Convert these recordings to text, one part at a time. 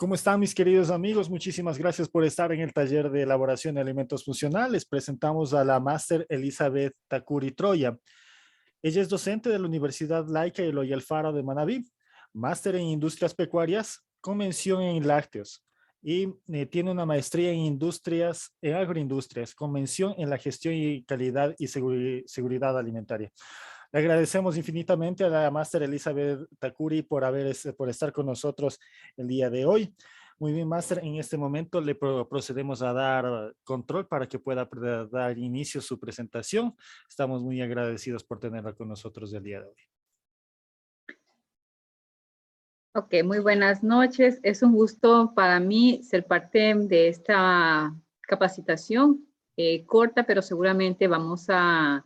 ¿Cómo están mis queridos amigos? Muchísimas gracias por estar en el taller de elaboración de alimentos funcionales. Presentamos a la máster Elizabeth Takuri Troya. Ella es docente de la Universidad Laica Eloy Alfaro de Manabí, máster en industrias pecuarias con mención en lácteos y tiene una maestría en industrias, en agroindustrias, con mención en la gestión y calidad y seguridad alimentaria. Le agradecemos infinitamente a la máster Elizabeth Takuri por estar con nosotros el día de hoy. Muy bien, máster, en este momento le procedemos a dar control para que pueda dar inicio a su presentación. Estamos muy agradecidos por tenerla con nosotros el día de hoy. Ok, muy buenas noches. Es un gusto para mí ser parte de esta capacitación corta, pero seguramente vamos a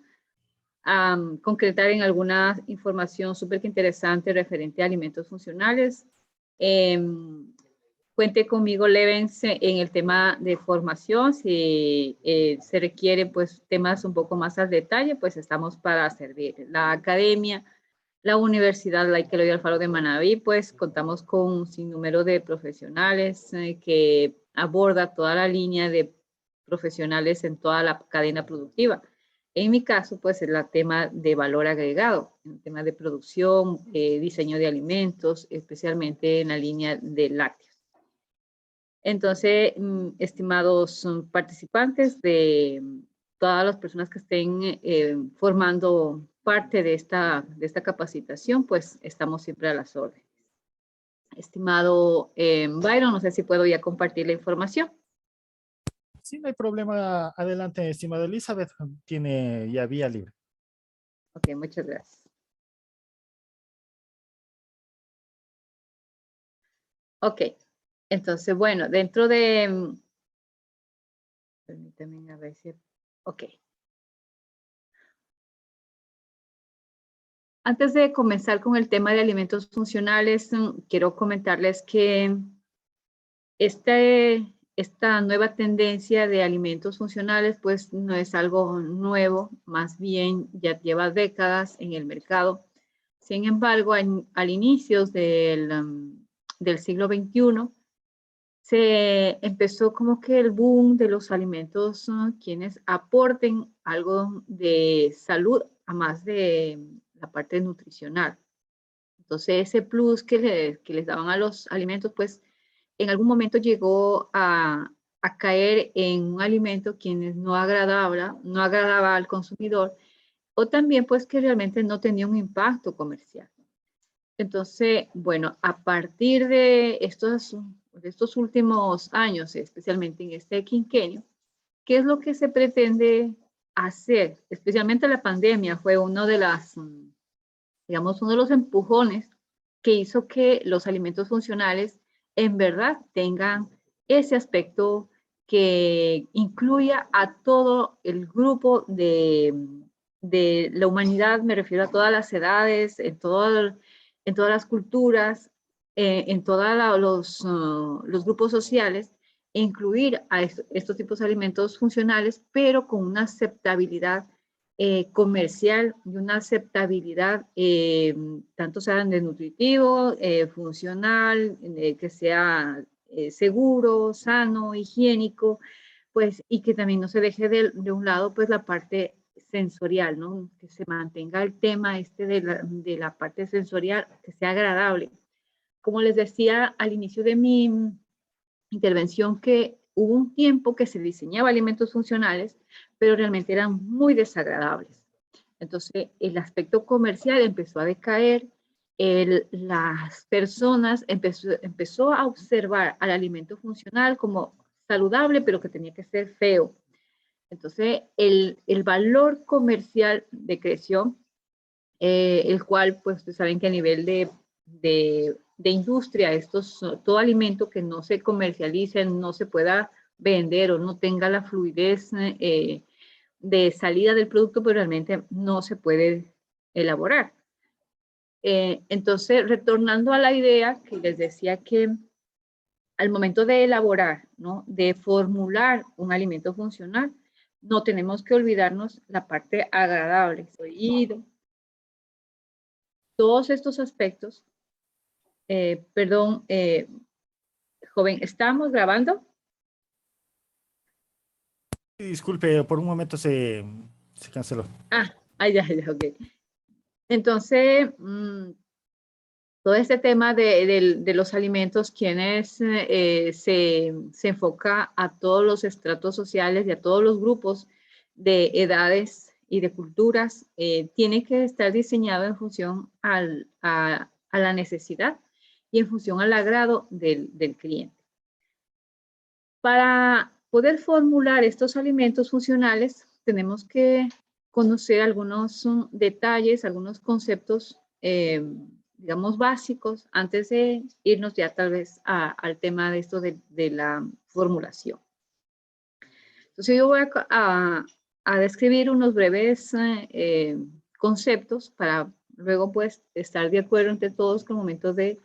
concretar en alguna información súper interesante referente a alimentos funcionales. Cuente conmigo, Levens, en el tema de formación. Si se requiere pues temas un poco más al detalle, pues estamos para servir. La academia, la Universidad Laica Eloy Alfaro de Manabí, pues contamos con un sinnúmero de profesionales que aborda toda la línea de profesionales en toda la cadena productiva. En mi caso, pues es el tema de valor agregado, el tema de producción, diseño de alimentos, especialmente en la línea de lácteos. Entonces, estimados participantes de todas las personas que estén formando parte de esta capacitación, pues estamos siempre a las órdenes. Estimado Byron, no sé si puedo ya compartir la información. Sí, no hay problema. Adelante, estimada Elizabeth. Tiene ya vía libre. Ok, muchas gracias. Ok, entonces, bueno, dentro de... permítanme a ver si... Ok. Antes de comenzar con el tema de alimentos funcionales, quiero comentarles que esta nueva tendencia de alimentos funcionales pues no es algo nuevo, más bien ya lleva décadas en el mercado. Sin embargo, al inicio del siglo XXI, se empezó como que el boom de los alimentos quienes aporten algo de salud a más de la parte nutricional. Entonces, ese plus que les daban a los alimentos, pues en algún momento llegó a caer en un alimento quienes no agradaba al consumidor, o también pues que realmente no tenía un impacto comercial. Entonces, bueno, a partir de estos últimos años, especialmente en este quinquenio, ¿qué es lo que se pretende hacer? Especialmente la pandemia fue uno de uno de los empujones que hizo que los alimentos funcionales en verdad tengan ese aspecto que incluya a todo el grupo de la humanidad, me refiero a todas las edades, en todas las culturas, en todos los grupos sociales, e incluir a estos tipos de alimentos funcionales, pero con una aceptabilidad comercial y una aceptabilidad, tanto sea de nutritivo, funcional, que sea seguro, sano, higiénico, pues, y que también no se deje de un lado, pues, la parte sensorial, ¿no? Que se mantenga el tema de la parte sensorial, que sea agradable. Como les decía al inicio de mi intervención, que hubo un tiempo que se diseñaba alimentos funcionales, pero realmente eran muy desagradables. Entonces, el aspecto comercial empezó a decaer, las personas empezó a observar al alimento funcional como saludable, pero que tenía que ser feo. Entonces, el valor comercial decreció, el cual, pues, ustedes saben que a nivel de industria, todo alimento que no se comercialice, no se pueda vender o no tenga la fluidez de salida del producto, pues realmente no se puede elaborar. Entonces, retornando a la idea que les decía, que al momento de elaborar, ¿no?, de formular un alimento funcional, no tenemos que olvidarnos la parte agradable, oído. Todos estos aspectos, Joven, ¿estamos grabando? Disculpe, por un momento se canceló. Ya, ok. Entonces, todo este tema de los alimentos, quienes se enfoca a todos los estratos sociales y a todos los grupos de edades y de culturas, tiene que estar diseñado en función a la necesidad y en función al agrado del cliente. Para poder formular estos alimentos funcionales, tenemos que conocer algunos detalles, algunos conceptos, digamos, básicos, antes de irnos ya tal vez al tema de esto de la formulación. Entonces yo voy a describir unos breves conceptos para luego pues estar de acuerdo entre todos que al momento de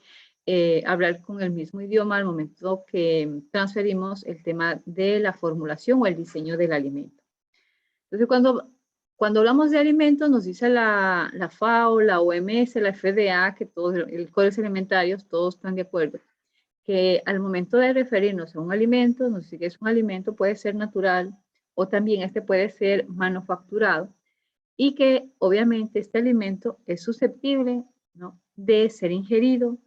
hablar con el mismo idioma, al momento que transferimos el tema de la formulación o el diseño del alimento. Entonces cuando hablamos de alimentos nos dice la FAO, la OMS, la FDA, que todos los códex alimentarios, todos están de acuerdo que al momento de referirnos a un alimento, nos dice que es un alimento, puede ser natural o también este puede ser manufacturado y que obviamente este alimento es susceptible, ¿no?, de ser ingerido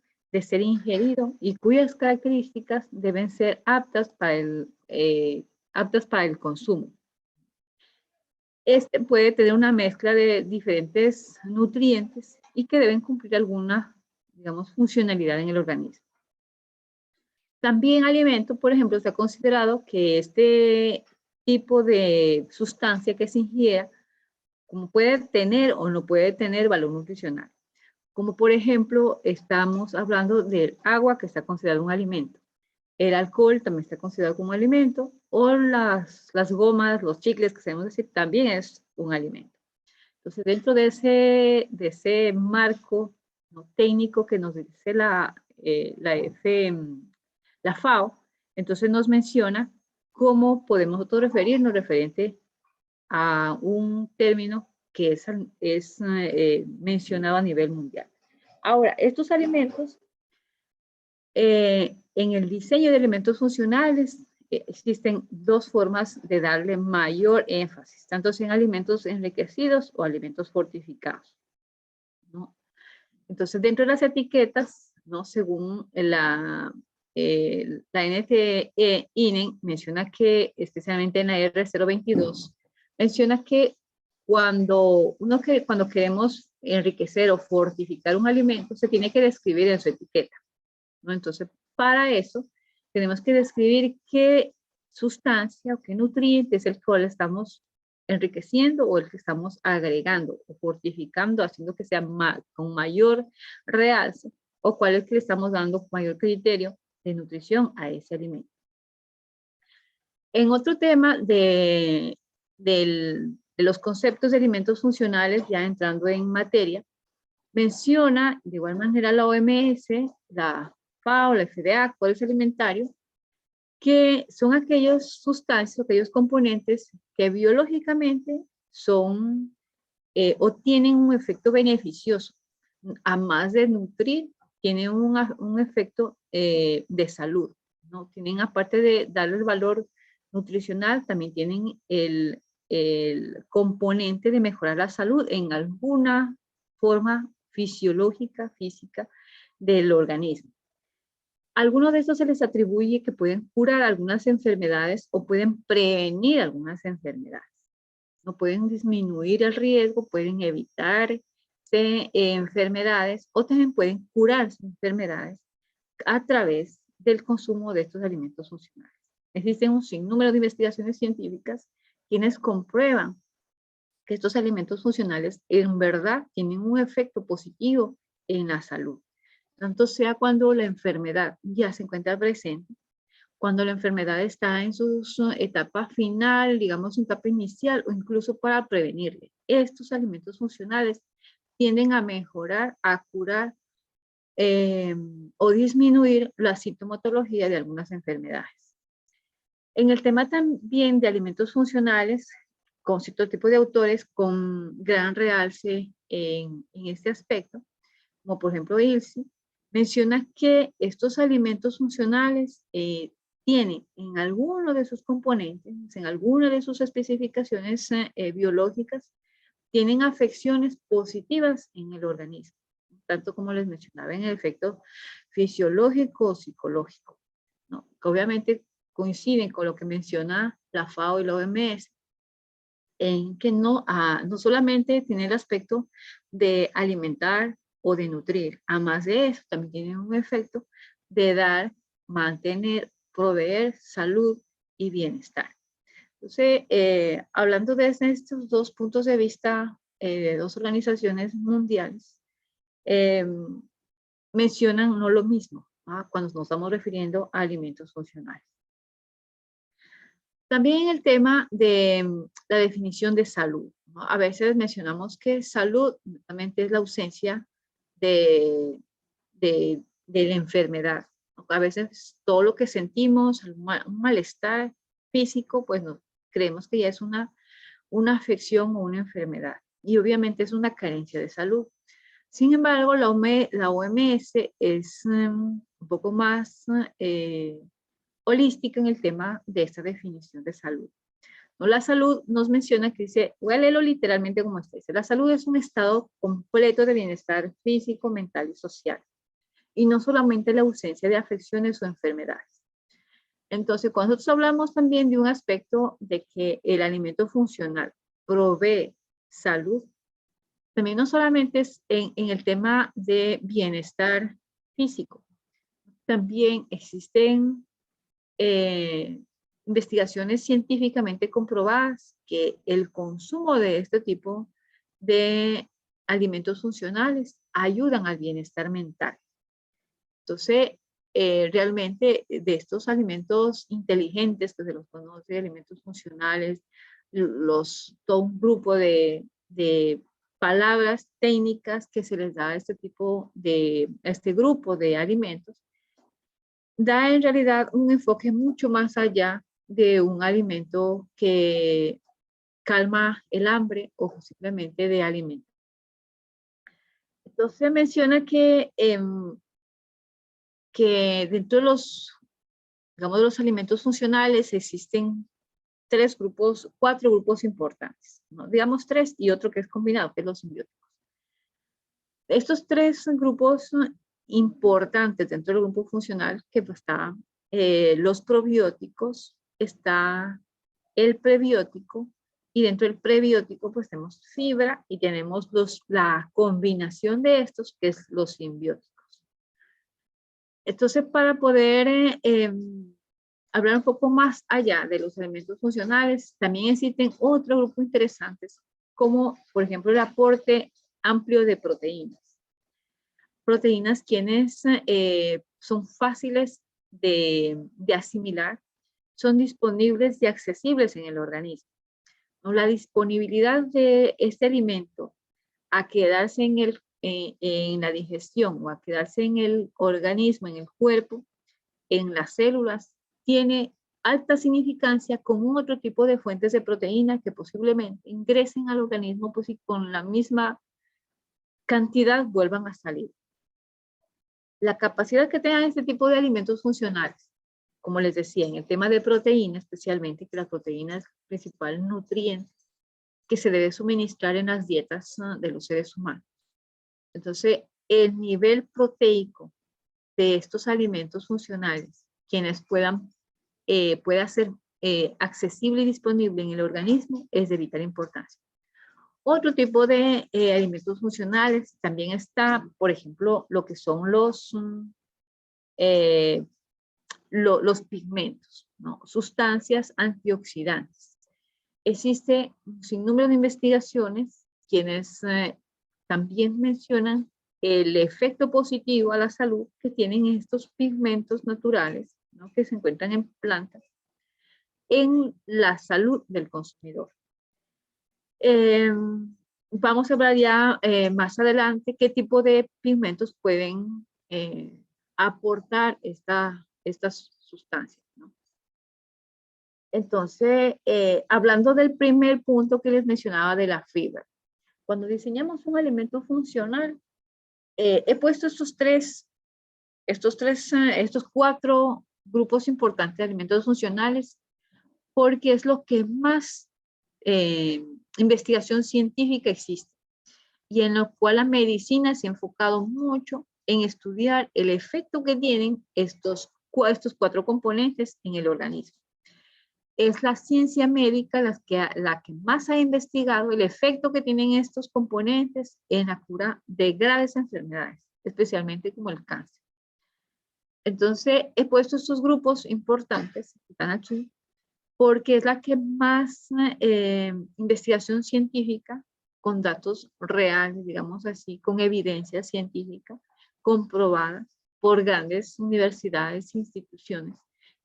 y cuyas características deben ser aptas para el consumo. Este puede tener una mezcla de diferentes nutrientes y que deben cumplir alguna, digamos, funcionalidad en el organismo. También alimento, por ejemplo, se ha considerado que este tipo de sustancia que se ingiera, como puede tener o no puede tener valor nutricional. Como por ejemplo, estamos hablando del agua, que está considerado un alimento. El alcohol también está considerado como un alimento, o las gomas, los chicles, que sabemos decir, también es un alimento. Entonces, dentro de ese marco, ¿no?, técnico que nos dice la FAO, entonces nos menciona cómo podemos nosotros referirnos referente a un término que es mencionado a nivel mundial. Ahora, estos alimentos, en el diseño de alimentos funcionales, existen dos formas de darle mayor énfasis, tanto en alimentos enriquecidos o alimentos fortificados, ¿no? Entonces, dentro de las etiquetas, ¿no?, según la NTE-INEN menciona que, especialmente en la R022, menciona que cuando queremos enriquecer o fortificar un alimento, se tiene que describir en su etiqueta, ¿no? Entonces, para eso, tenemos que describir qué sustancia o qué nutriente es el cual estamos enriqueciendo o el que estamos agregando o fortificando, haciendo que sea con mayor realce, o cuál es que le estamos dando mayor criterio de nutrición a ese alimento. En otro tema de los conceptos de alimentos funcionales, ya entrando en materia, menciona de igual manera la OMS, la FAO, la FDA, Códex Alimentario, que son aquellas sustancias, aquellos componentes que biológicamente son o tienen un efecto beneficioso, a más de nutrir, tienen un efecto de salud, ¿no? Tienen, aparte de darles valor nutricional, también tienen el componente de mejorar la salud en alguna forma fisiológica, física del organismo. Algunos de estos se les atribuye que pueden curar algunas enfermedades o pueden prevenir algunas enfermedades. No pueden disminuir el riesgo, pueden evitar enfermedades o también pueden curarse enfermedades a través del consumo de estos alimentos funcionales. Existen un sinnúmero de investigaciones científicas quienes comprueban que estos alimentos funcionales en verdad tienen un efecto positivo en la salud. Tanto sea cuando la enfermedad ya se encuentra presente, cuando la enfermedad está en su etapa final, digamos, en etapa inicial, o incluso para prevenirle. Estos alimentos funcionales tienden a mejorar, a curar o disminuir la sintomatología de algunas enfermedades. En el tema también de alimentos funcionales, con cierto tipo de autores con gran realce en este aspecto, como por ejemplo Ilse, menciona que estos alimentos funcionales tienen en alguno de sus componentes, en alguna de sus especificaciones biológicas, tienen afecciones positivas en el organismo, tanto como les mencionaba en el efecto fisiológico o psicológico, ¿no? Que obviamente coinciden con lo que menciona la FAO y la OMS, en que no solamente tiene el aspecto de alimentar o de nutrir, además de eso también tiene un efecto de dar, mantener, proveer salud y bienestar. Entonces, hablando desde estos dos puntos de vista de dos organizaciones mundiales, mencionan no lo mismo cuando nos estamos refiriendo a alimentos funcionales. También el tema de la definición de salud, ¿no? A veces mencionamos que salud realmente es la ausencia de la enfermedad, ¿no? A veces todo lo que sentimos, un malestar físico, pues no, creemos que ya es una afección o una enfermedad. Y obviamente es una carencia de salud. Sin embargo, la OMS es un poco más holística en el tema de esta definición de salud. ¿No? La salud nos menciona que dice, voy a leerlo literalmente como está, dice, la salud es un estado completo de bienestar físico, mental y social, y no solamente la ausencia de afecciones o enfermedades. Entonces, cuando nosotros hablamos también de un aspecto de que el alimento funcional provee salud, también no solamente es en el tema de bienestar físico, también existen investigaciones científicamente comprobadas que el consumo de este tipo de alimentos funcionales ayudan al bienestar mental. Entonces, realmente de estos alimentos inteligentes que se los conoce, alimentos funcionales, todo un grupo de palabras técnicas que se les da a este grupo de alimentos, da en realidad un enfoque mucho más allá de un alimento que calma el hambre o simplemente de alimento. Entonces menciona que dentro de los alimentos funcionales existen cuatro grupos importantes, ¿no? Digamos tres y otro que es combinado, que es los simbióticos. Estos tres grupos importantes dentro del grupo funcional, que pues está los probióticos, está el prebiótico, y dentro del prebiótico pues tenemos fibra y tenemos la combinación de estos, que es los simbióticos. Entonces, para poder hablar un poco más allá de los alimentos funcionales, también existen otros grupos interesantes, como por ejemplo el aporte amplio de proteínas. Proteínas quienes son fáciles de asimilar, son disponibles y accesibles en el organismo, ¿no? La disponibilidad de este alimento a quedarse en la digestión o a quedarse en el organismo, en el cuerpo, en las células, tiene alta significancia con otro tipo de fuentes de proteína que posiblemente ingresen al organismo pues, y con la misma cantidad vuelvan a salir. La capacidad que tengan este tipo de alimentos funcionales, como les decía, en el tema de proteína especialmente, que la proteína es el principal nutriente que se debe suministrar en las dietas de los seres humanos. Entonces, el nivel proteico de estos alimentos funcionales, quienes pueda ser accesible y disponible en el organismo, es de vital importancia. Otro tipo de alimentos funcionales también está, por ejemplo, lo que son los pigmentos, ¿no? Sustancias antioxidantes. Existe un sinnúmero de investigaciones quienes también mencionan el efecto positivo a la salud que tienen estos pigmentos naturales, ¿no? Que se encuentran en plantas, en la salud del consumidor. Vamos a hablar ya más adelante qué tipo de pigmentos pueden aportar estas sustancias, ¿no? Entonces, hablando del primer punto que les mencionaba de la fibra, cuando diseñamos un alimento funcional, he puesto estos tres estos 4 grupos importantes de alimentos funcionales, porque es lo que más investigación científica existe y en lo cual la medicina se ha enfocado mucho en estudiar el efecto que tienen estos 4 componentes en el organismo. Es la ciencia médica la que más ha investigado el efecto que tienen estos componentes en la cura de graves enfermedades, especialmente como el cáncer. Entonces, he puesto estos grupos importantes que están aquí porque es la que más investigación científica con datos reales, digamos así, con evidencia científica comprobada por grandes universidades e instituciones,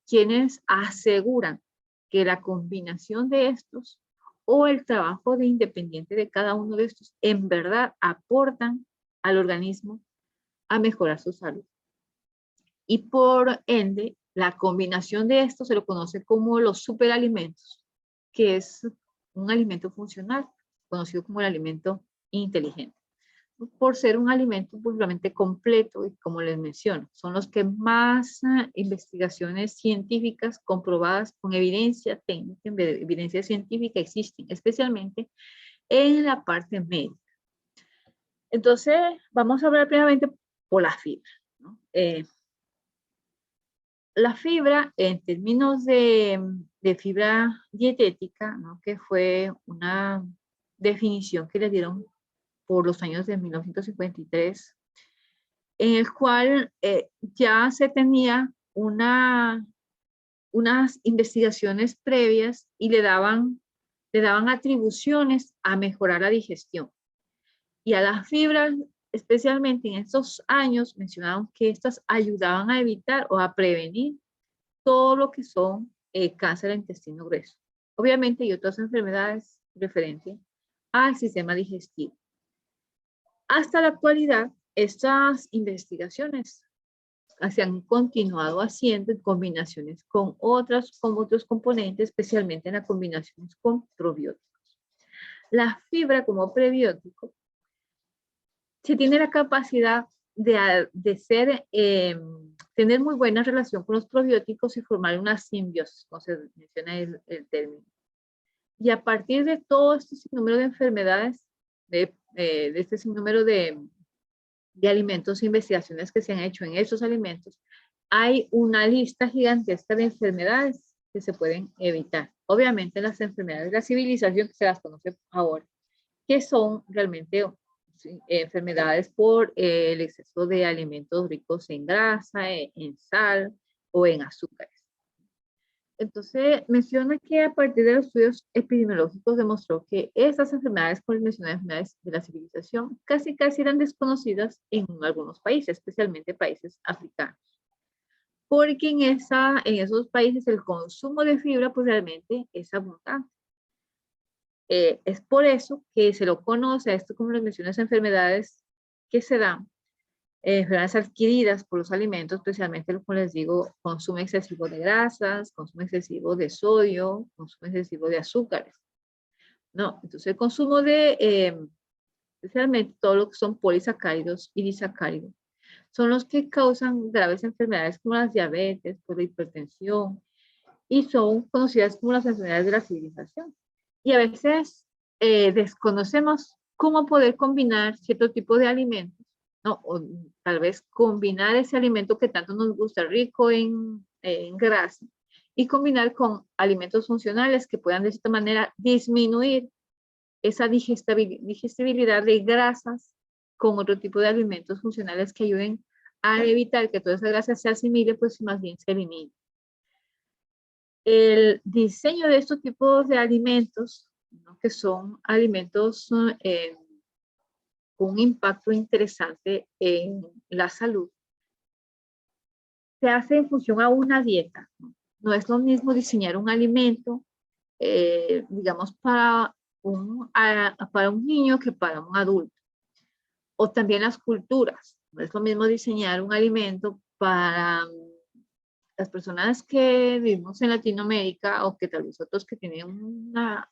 quienes aseguran que la combinación de estos o el trabajo de independiente de cada uno de estos en verdad aportan al organismo a mejorar su salud. Y por ende, la combinación de estos se lo conoce como los superalimentos, que es un alimento funcional, conocido como el alimento inteligente. Por ser un alimento puramente completo y como les menciono, son los que más investigaciones científicas comprobadas con evidencia técnica, evidencia científica existen, especialmente en la parte médica. Entonces, vamos a hablar primeramente por la fibra, ¿no? La fibra, en términos de fibra dietética, ¿no? Que fue una definición que le dieron por los años de 1953, en el cual ya se tenía unas investigaciones previas y le daban atribuciones a mejorar la digestión. Y a las fibras, especialmente en estos años, mencionaron que estas ayudaban a evitar o a prevenir todo lo que son cáncer de intestino grueso. Obviamente y otras enfermedades referentes al sistema digestivo. Hasta la actualidad, estas investigaciones se han continuado haciendo en combinaciones con otros componentes, especialmente en las combinaciones con probióticos. La fibra como prebiótico se tiene la capacidad de tener muy buena relación con los probióticos y formar una simbiosis, como se menciona el término. Y a partir de todo este sinnúmero de enfermedades, de este sinnúmero de alimentos e investigaciones que se han hecho en estos alimentos, hay una lista gigantesca de enfermedades que se pueden evitar. Obviamente las enfermedades de la civilización, que se las conoce ahora, que son realmente enfermedades por el exceso de alimentos ricos en grasa, en sal o en azúcares. Entonces, menciona que a partir de los estudios epidemiológicos demostró que estas enfermedades, como les mencioné, enfermedades de la civilización, casi eran desconocidas en algunos países, especialmente países africanos. Porque en esos países el consumo de fibra pues realmente es abundante. Es por eso que se lo conoce a esto, como les mencioné, enfermedades que se dan, enfermedades adquiridas por los alimentos, especialmente, como les digo, consumo excesivo de grasas, consumo excesivo de sodio, consumo excesivo de azúcares. No, entonces el consumo especialmente todo lo que son polisacáridos y disacáridos, son los que causan graves enfermedades como las diabetes, por la hipertensión, y son conocidas como las enfermedades de la civilización. Y a veces desconocemos cómo poder combinar cierto tipo de alimentos, ¿no? O tal vez combinar ese alimento que tanto nos gusta, rico en grasa, y combinar con alimentos funcionales que puedan de esta manera disminuir esa digestibilidad de grasas con otro tipo de alimentos funcionales que ayuden a evitar que toda esa grasa se asimile, pues más bien se elimine. El diseño de estos tipos de alimentos, ¿no? Que son alimentos con un impacto interesante en la salud, se hace en función a una dieta. No es lo mismo diseñar un alimento, digamos, para un niño que para un adulto. O también las culturas. No es lo mismo diseñar un alimento para las personas que vivimos en Latinoamérica o que tal vez otros que tienen una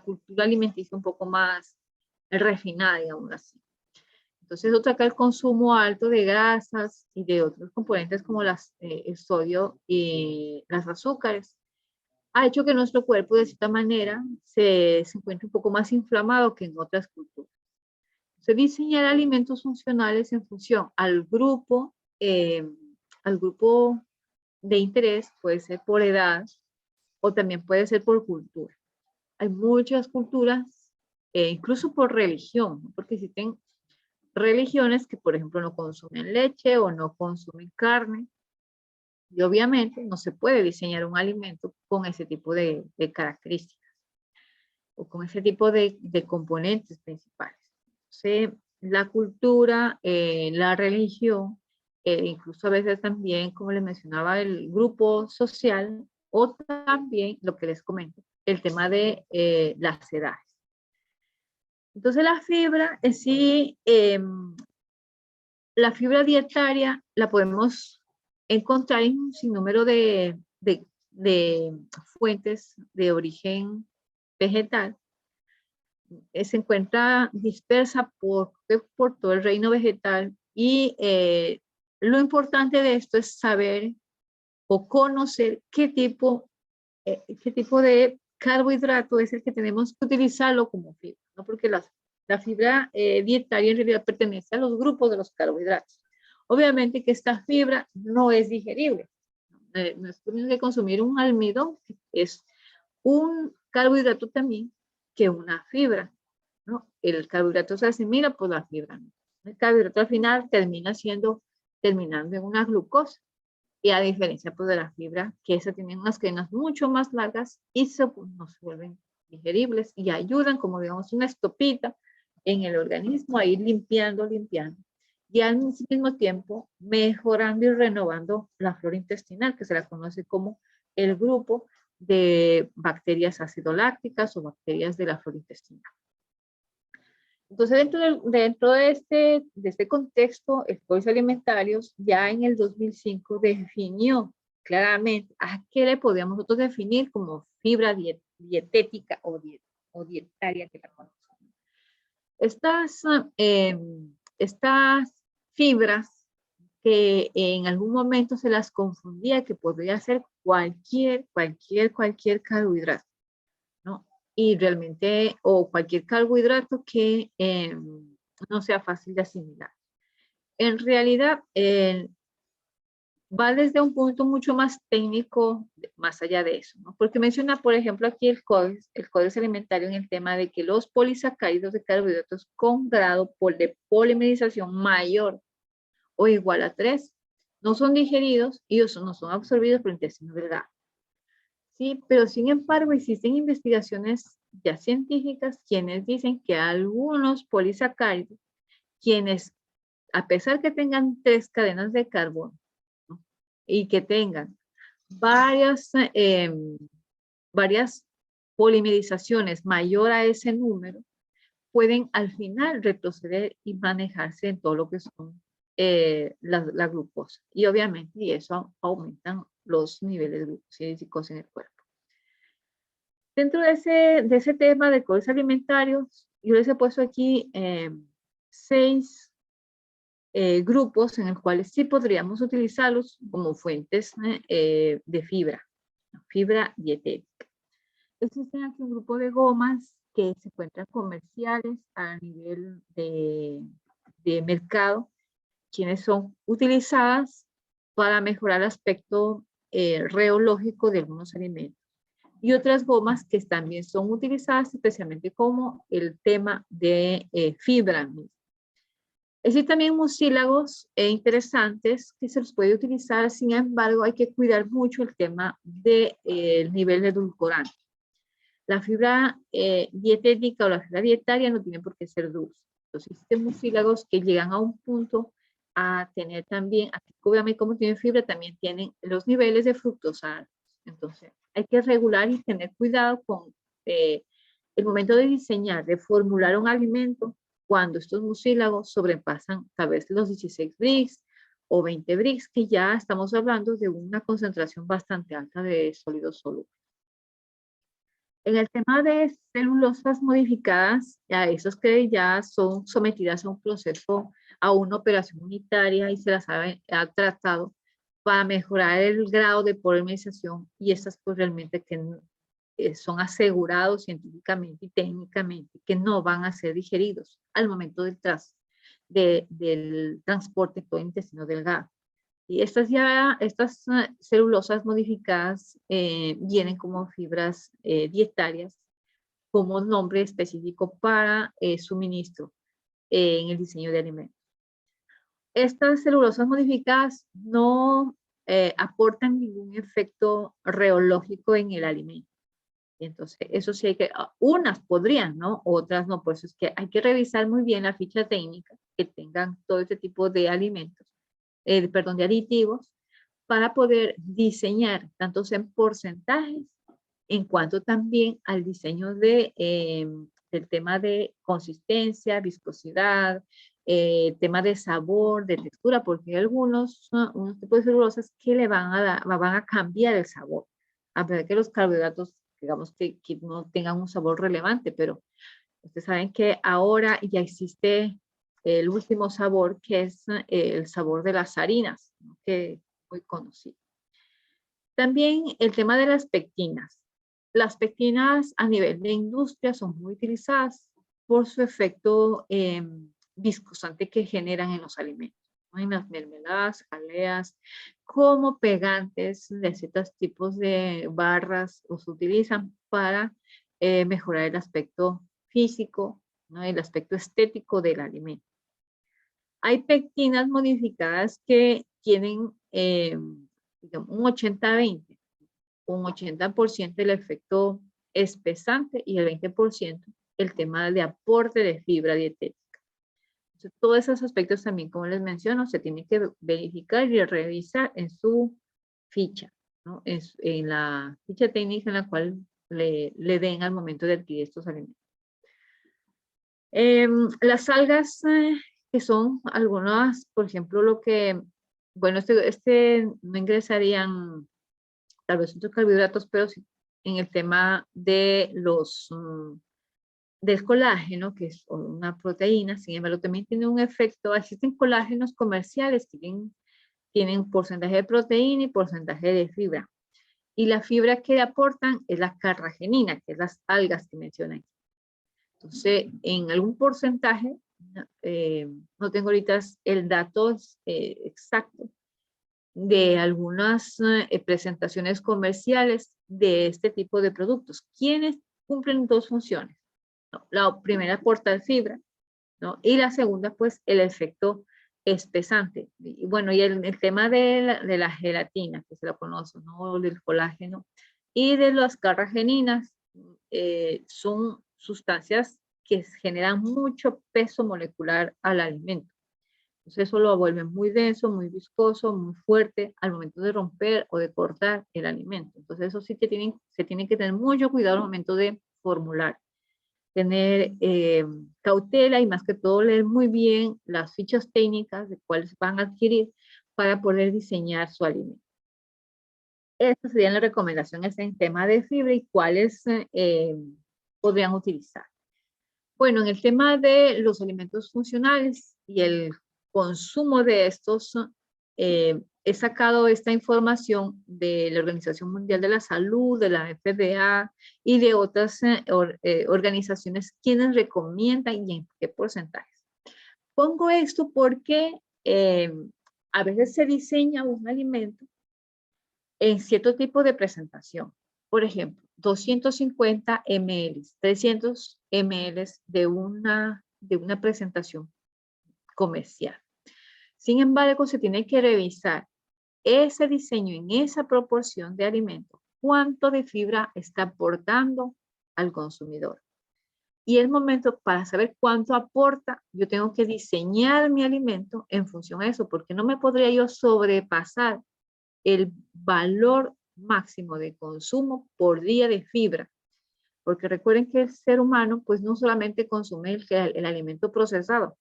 cultura alimenticia un poco más refinada, digamos así. Entonces, otra que el consumo alto de grasas y de otros componentes como el sodio y las azúcares ha hecho que nuestro cuerpo de cierta manera se encuentre un poco más inflamado que en otras culturas. Se diseñar alimentos funcionales en función al grupo de interés, puede ser por edad o también puede ser por cultura. Hay muchas culturas, incluso por religión, ¿no? Porque existen religiones que, por ejemplo, no consumen leche o no consumen carne. Y obviamente no se puede diseñar un alimento con ese tipo de características o con ese tipo de componentes principales. Entonces, la cultura, la religión, incluso a veces también, como les mencionaba, el grupo social o también lo que les comento, el tema de las edades. Entonces, la fibra en sí, la fibra dietaria la podemos encontrar en un sinnúmero de fuentes de origen vegetal. Se encuentra dispersa por todo el reino vegetal y lo importante de esto es saber o conocer qué tipo de carbohidrato es el que tenemos que utilizarlo como fibra, ¿no? Porque la fibra dietaria en realidad pertenece a los grupos de los carbohidratos. Obviamente que esta fibra no es digerible. No es lo mismo que consumir un almidón, que es un carbohidrato también, que una fibra, ¿no? El carbohidrato se asimila por la fibra, ¿no? El carbohidrato al final terminando en una glucosa. Y a diferencia pues, de la fibra, que esa tiene unas cadenas mucho más largas y nos vuelven digeribles y ayudan como digamos una estopita en el organismo a ir limpiando. Y al mismo tiempo mejorando y renovando la flora intestinal, que se la conoce como el grupo de bacterias acidolácticas o bacterias de la flora intestinal. Entonces, dentro de este contexto, el Códice Alimentarios ya en el 2005 definió claramente a qué le podíamos nosotros definir como fibra dietética o dietaria que la conocemos. Estas fibras que en algún momento se las confundía que podría ser cualquier carbohidrato, ¿no? Y realmente, o cualquier carbohidrato que no sea fácil de asimilar. En realidad, va desde un punto mucho más técnico, más allá de eso, ¿no? Porque menciona, por ejemplo, aquí el códice alimentario en el tema de que los polisacáridos de carbohidratos con grado de polimerización mayor o igual a 3 no son digeridos y no son absorbidos por el intestino delgado. Sí, pero sin embargo existen investigaciones ya científicas quienes dicen que algunos polisacáridos, quienes a pesar que tengan 3 cadenas de carbono, ¿no? Y que tengan varias polimerizaciones mayor a ese número, pueden al final retroceder y manejarse en todo lo que son la glucosa. Y obviamente, y eso aumentan los niveles glucósicos en el cuerpo. Dentro de ese tema de códices alimentarios, yo les he puesto aquí 6 grupos en los cuales sí podríamos utilizarlos como fuentes de fibra dietética. Existen aquí un grupo de gomas que se encuentran comerciales a nivel de mercado, quienes son utilizadas para mejorar el aspecto reológico de algunos alimentos. Y otras gomas que también son utilizadas especialmente como el tema de fibra. Existen también mucílagos interesantes que se los puede utilizar, sin embargo hay que cuidar mucho el tema del nivel de edulcorante. La fibra dietética o la fibra dietaria no tiene por qué ser dulce. Entonces existen mucílagos que llegan a un punto a tener también, obviamente como tienen fibra, también tienen los niveles de fructosa altos. Entonces hay que regular y tener cuidado con el momento de diseñar, de formular un alimento, cuando estos mucílagos sobrepasan tal vez los 16 Brix o 20 Brix, que ya estamos hablando de una concentración bastante alta de sólidos solubles. En el tema de celulosas modificadas, a esos que ya son sometidas a un proceso, a una operación unitaria y se las ha tratado para mejorar el grado de polimerización y estas pues realmente que son asegurados científicamente y técnicamente que no van a ser digeridos al momento del transporte por el intestino delgado. Y estas celulosas modificadas vienen como fibras dietarias, como nombre específico para suministro en el diseño de alimentos. Estas celulosas modificadas no aportan ningún efecto reológico en el alimento. Y entonces, eso sí hay que, unas podrían, ¿no? Otras no, por eso es que hay que revisar muy bien la ficha técnica que tengan todo este tipo de alimentos, perdón, de aditivos, para poder diseñar tanto en porcentajes en cuanto también al diseño del tema de consistencia, viscosidad, tema de sabor, de textura, porque hay unos tipos de celulosas que le van a cambiar el sabor, a pesar de que los carbohidratos, digamos que no tengan un sabor relevante, pero ustedes saben que ahora ya existe el último sabor, que es el sabor de las harinas, ¿no? Que es muy conocido. También el tema de las pectinas. Las pectinas a nivel de industria son muy utilizadas por su efecto viscosante que generan en los alimentos, ¿no? En las mermeladas, jaleas, como pegantes de ciertos tipos de barras, o se utilizan para mejorar el aspecto físico, ¿no? El aspecto estético del alimento. Hay pectinas modificadas que tienen digamos, un 80-20, un 80% el efecto espesante y el 20% el tema de aporte de fibra dietética. Entonces, todos esos aspectos también, como les menciono, se tienen que verificar y revisar en su ficha, ¿no? En la ficha técnica en la cual le den al momento de adquirir estos alimentos. Las algas, que son algunas, por ejemplo, lo que, bueno, no ingresarían tal vez otros carbohidratos, pero sí en el tema de del colágeno, que es una proteína, sin embargo, también tiene un efecto, existen colágenos comerciales que tienen porcentaje de proteína y porcentaje de fibra. Y la fibra que aportan es la carragenina, que es las algas que mencionan. Entonces, en algún porcentaje, no tengo ahorita el dato exacto, de algunas presentaciones comerciales de este tipo de productos. ¿Quiénes cumplen dos funciones? ¿No? La primera, aportar fibra, ¿no? Y la segunda, pues, el efecto espesante. Y bueno, y el tema de la gelatina, que se la conoce, ¿no? Del colágeno y de las carrageninas, son sustancias que generan mucho peso molecular al alimento. Entonces eso lo vuelve muy denso, muy viscoso, muy fuerte al momento de romper o de cortar el alimento. Entonces eso sí se tiene que tener mucho cuidado al momento de formular. Tener cautela y más que todo leer muy bien las fichas técnicas de cuáles van a adquirir para poder diseñar su alimento. Estas serían las recomendaciones en tema de fibra y cuáles podrían utilizar. Bueno, en el tema de los alimentos funcionales y el consumo de estos, he sacado esta información de la Organización Mundial de la Salud, de la FDA y de otras organizaciones quienes recomiendan y en qué porcentajes. Pongo esto porque a veces se diseña un alimento en cierto tipo de presentación. Por ejemplo, 250 ml, 300 ml de una presentación comercial. Sin embargo, se tiene que revisar ese diseño en esa proporción de alimento, cuánto de fibra está aportando al consumidor. Y el momento para saber cuánto aporta, yo tengo que diseñar mi alimento en función a eso, porque no me podría yo sobrepasar el valor máximo de consumo por día de fibra. Porque recuerden que el ser humano pues no solamente consume el alimento procesado,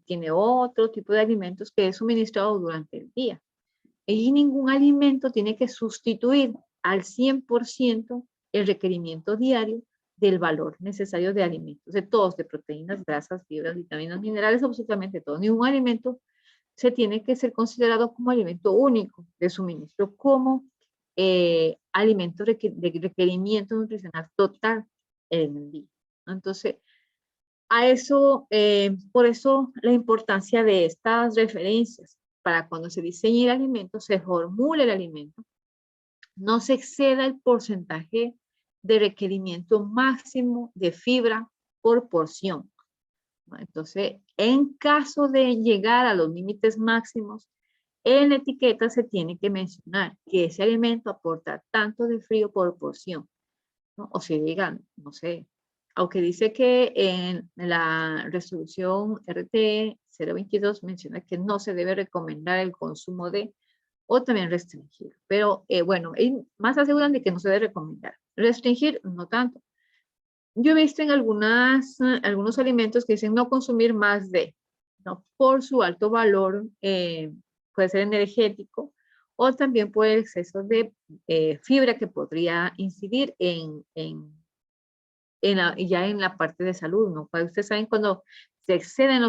tiene otro tipo de alimentos que es suministrado durante el día. Y ningún alimento tiene que sustituir al 100% el requerimiento diario del valor necesario de alimentos, de todos, de proteínas, grasas, fibras, vitaminas, minerales, absolutamente todo. Ningún alimento se tiene que ser considerado como alimento único de suministro, como alimento de requerimiento nutricional total en el día. Entonces, a eso, por eso la importancia de estas referencias, para cuando se diseñe el alimento, se formule el alimento, no se exceda el porcentaje de requerimiento máximo de fibra por porción. Entonces, en caso de llegar a los límites máximos, en la etiqueta se tiene que mencionar que ese alimento aporta tanto de frío por porción, ¿no? O si digan, no sé, aunque dice que en la resolución RT 022 menciona que no se debe recomendar el consumo de, o también restringir. Pero bueno, más aseguran de que no se debe recomendar. Restringir, no tanto. Yo he visto en algunos alimentos que dicen no consumir más de, ¿no? Por su alto valor, puede ser energético, o también por el exceso de fibra que podría incidir ya en la parte de salud, ¿no? Ustedes saben cuando se exceden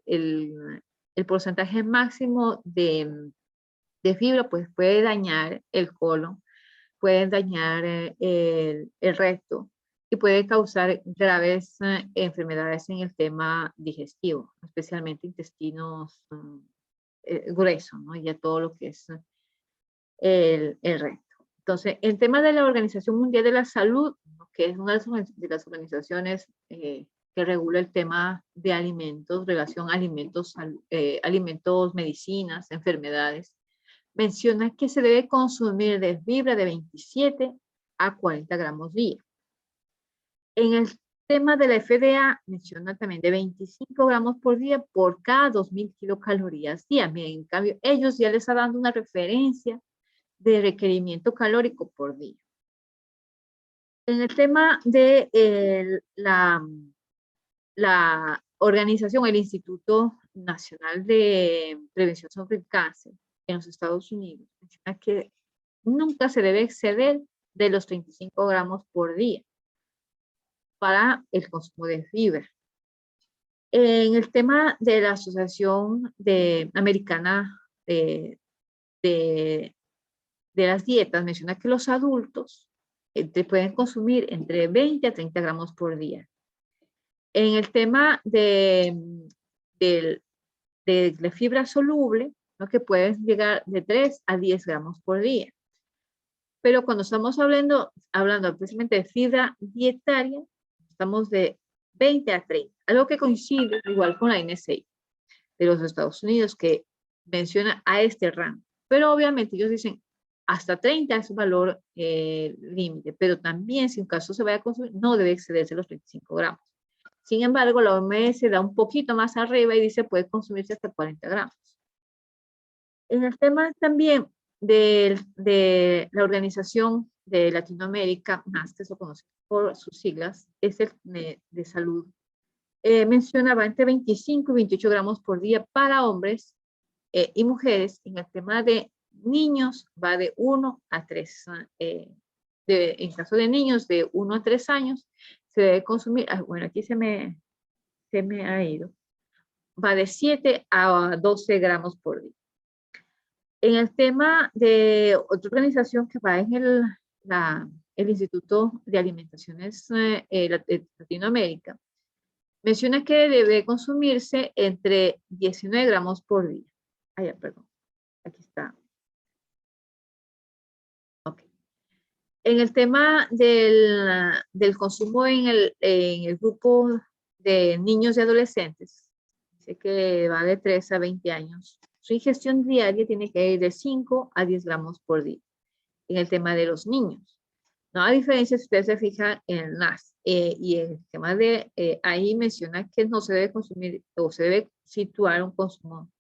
el porcentaje máximo de fibra, pues puede dañar el colon, puede dañar el recto y puede causar graves enfermedades en el tema digestivo, especialmente intestinos gruesos, ¿no? Ya todo lo que es el recto. Entonces, el tema de la Organización Mundial de la Salud, ¿no? Que es una de las organizaciones que regula el tema de alimentos, relación alimentos, alimentos, medicinas, enfermedades, menciona que se debe consumir de fibra de 27 a 40 gramos día. En el tema de la FDA menciona también de 25 gramos por día por cada 2.000 kilocalorías día. En cambio, ellos ya les están dando una referencia de requerimiento calórico por día. En el tema de la organización, el Instituto Nacional de Prevención sobre el Cáncer en los Estados Unidos, menciona que nunca se debe exceder de los 35 gramos por día para el consumo de fibra. En el tema de la Asociación Americana de las dietas, menciona que los adultos pueden consumir entre 20 a 30 gramos por día. En el tema de la fibra soluble, ¿no? Que pueden llegar de 3 a 10 gramos por día. Pero cuando estamos hablando precisamente de fibra dietaria, estamos de 20 a 30, algo que coincide igual con la NSA de los Estados Unidos, que menciona a este rango. Pero obviamente ellos dicen hasta 30 es un valor límite, pero también si un caso se vaya a consumir, no debe excederse los 25 gramos. Sin embargo, la OMS da un poquito más arriba y dice puede consumirse hasta 40 gramos. En el tema también de la Organización de Latinoamérica, más que se conoce por sus siglas, es el de salud, mencionaba entre 25 y 28 gramos por día para hombres y mujeres. En el tema de niños va de 1 a 3, en caso de niños de 1 a 3 años, se debe consumir, bueno, aquí se me ha ido, va de 7 a 12 gramos por día. En el tema de otra organización que va en el Instituto de Alimentaciones Latinoamérica, menciona que debe consumirse entre 19 gramos por día. Perdón, aquí está. Okay. En el tema del consumo en el grupo de niños y adolescentes, dice que va de 3 a 20 años. Su ingestión diaria tiene que ir de 5 a 10 gramos por día. En el tema de los niños, no hay diferencia si ustedes se fijan en las, y en el tema de, ahí menciona que no se debe consumir o se debe situar un consumo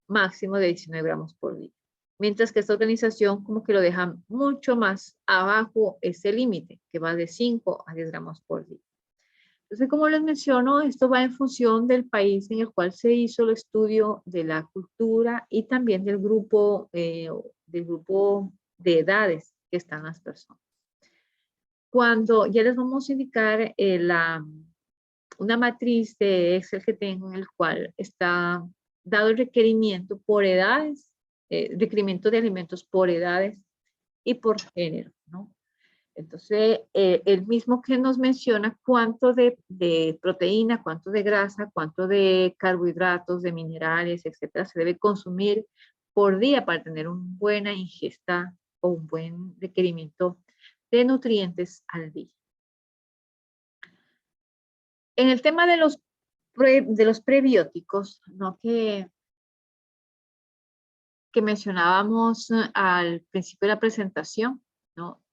máximo de 19 gramos por día. Mientras que esta organización como que lo deja mucho más abajo ese límite, que va de 5 a 10 gramos por día. Entonces, como les menciono, esto va en función del país en el cual se hizo el estudio de la cultura y también del grupo de edades que están las personas. Cuando ya les vamos a indicar una matriz de Excel que tengo en el cual está dado el requerimiento por edades, requerimiento de alimentos por edades y por género, ¿no? Entonces, el mismo que nos menciona cuánto de proteína, cuánto de grasa, cuánto de carbohidratos, de minerales, etcétera, se debe consumir por día para tener una buena ingesta o un buen requerimiento de nutrientes al día. En el tema de los prebióticos, ¿no? que mencionábamos al principio de la presentación, ¿no?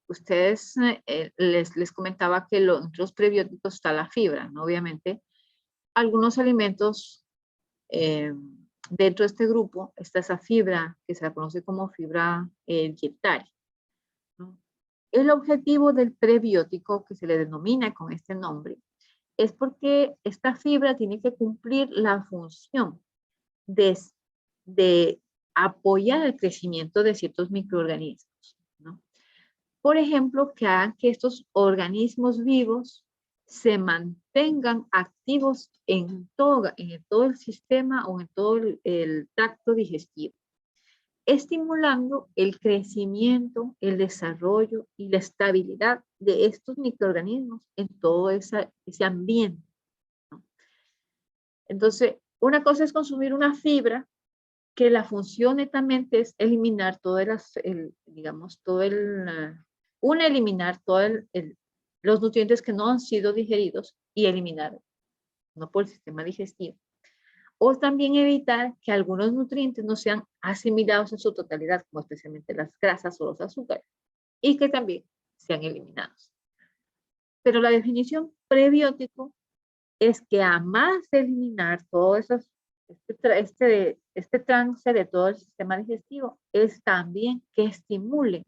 Ustedes les comentaba que entre los prebióticos está la fibra, ¿no? Obviamente, algunos alimentos dentro de este grupo está esa fibra que se la conoce como fibra dietaria, ¿no? El objetivo del prebiótico, que se le denomina con este nombre, es porque esta fibra tiene que cumplir la función de apoyar el crecimiento de ciertos microorganismos, ¿no? Por ejemplo, que hagan que estos organismos vivos se mantengan activos en todo el sistema o en todo el tracto digestivo, estimulando el crecimiento, el desarrollo y la estabilidad de estos microorganismos en todo ese ambiente, ¿no? Entonces, una cosa es consumir una fibra que la función netamente es eliminar todas eliminar todos los nutrientes que no han sido digeridos y eliminar, no por el sistema digestivo. O también evitar que algunos nutrientes no sean asimilados en su totalidad, como especialmente las grasas o los azúcares, y que también sean eliminados. Pero la definición prebiótico es que a más de eliminar todo este trance de todo el sistema digestivo, es también que estimule,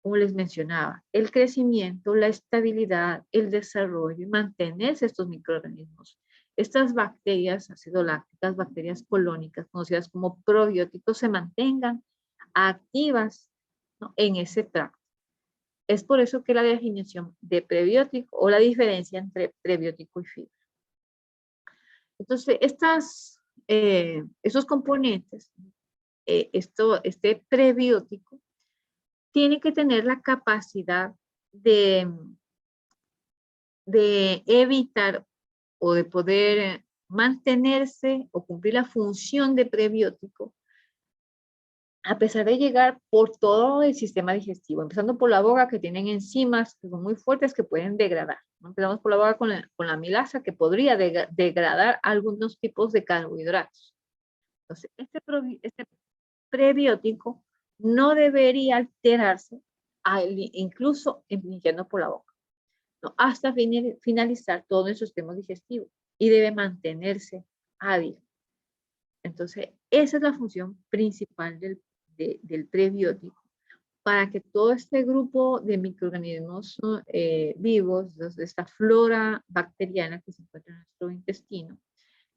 como les mencionaba, el crecimiento, la estabilidad, el desarrollo y mantenerse estos microorganismos. Estas bacterias acidolácticas, bacterias colónicas, conocidas como probióticos, se mantengan activas, ¿no? En ese tracto. Es por eso que la definición de prebiótico o la diferencia entre prebiótico y fibra. Entonces, esos componentes, este prebiótico, tiene que tener la capacidad de evitar o de poder mantenerse o cumplir la función de prebiótico a pesar de llegar por todo el sistema digestivo, empezando por la boca, que tienen enzimas que son muy fuertes que pueden degradar, ¿no? Empezamos por la boca con la amilasa, que podría degradar algunos tipos de carbohidratos. Entonces, este prebiótico no debería alterarse incluso limpiando por la boca, ¿no? Hasta finalizar todo nuestro sistema digestivo, y debe mantenerse hábil. Entonces, esa es la función principal del prebiótico, para que todo este grupo de microorganismos vivos, de esta flora bacteriana que se encuentra en nuestro intestino,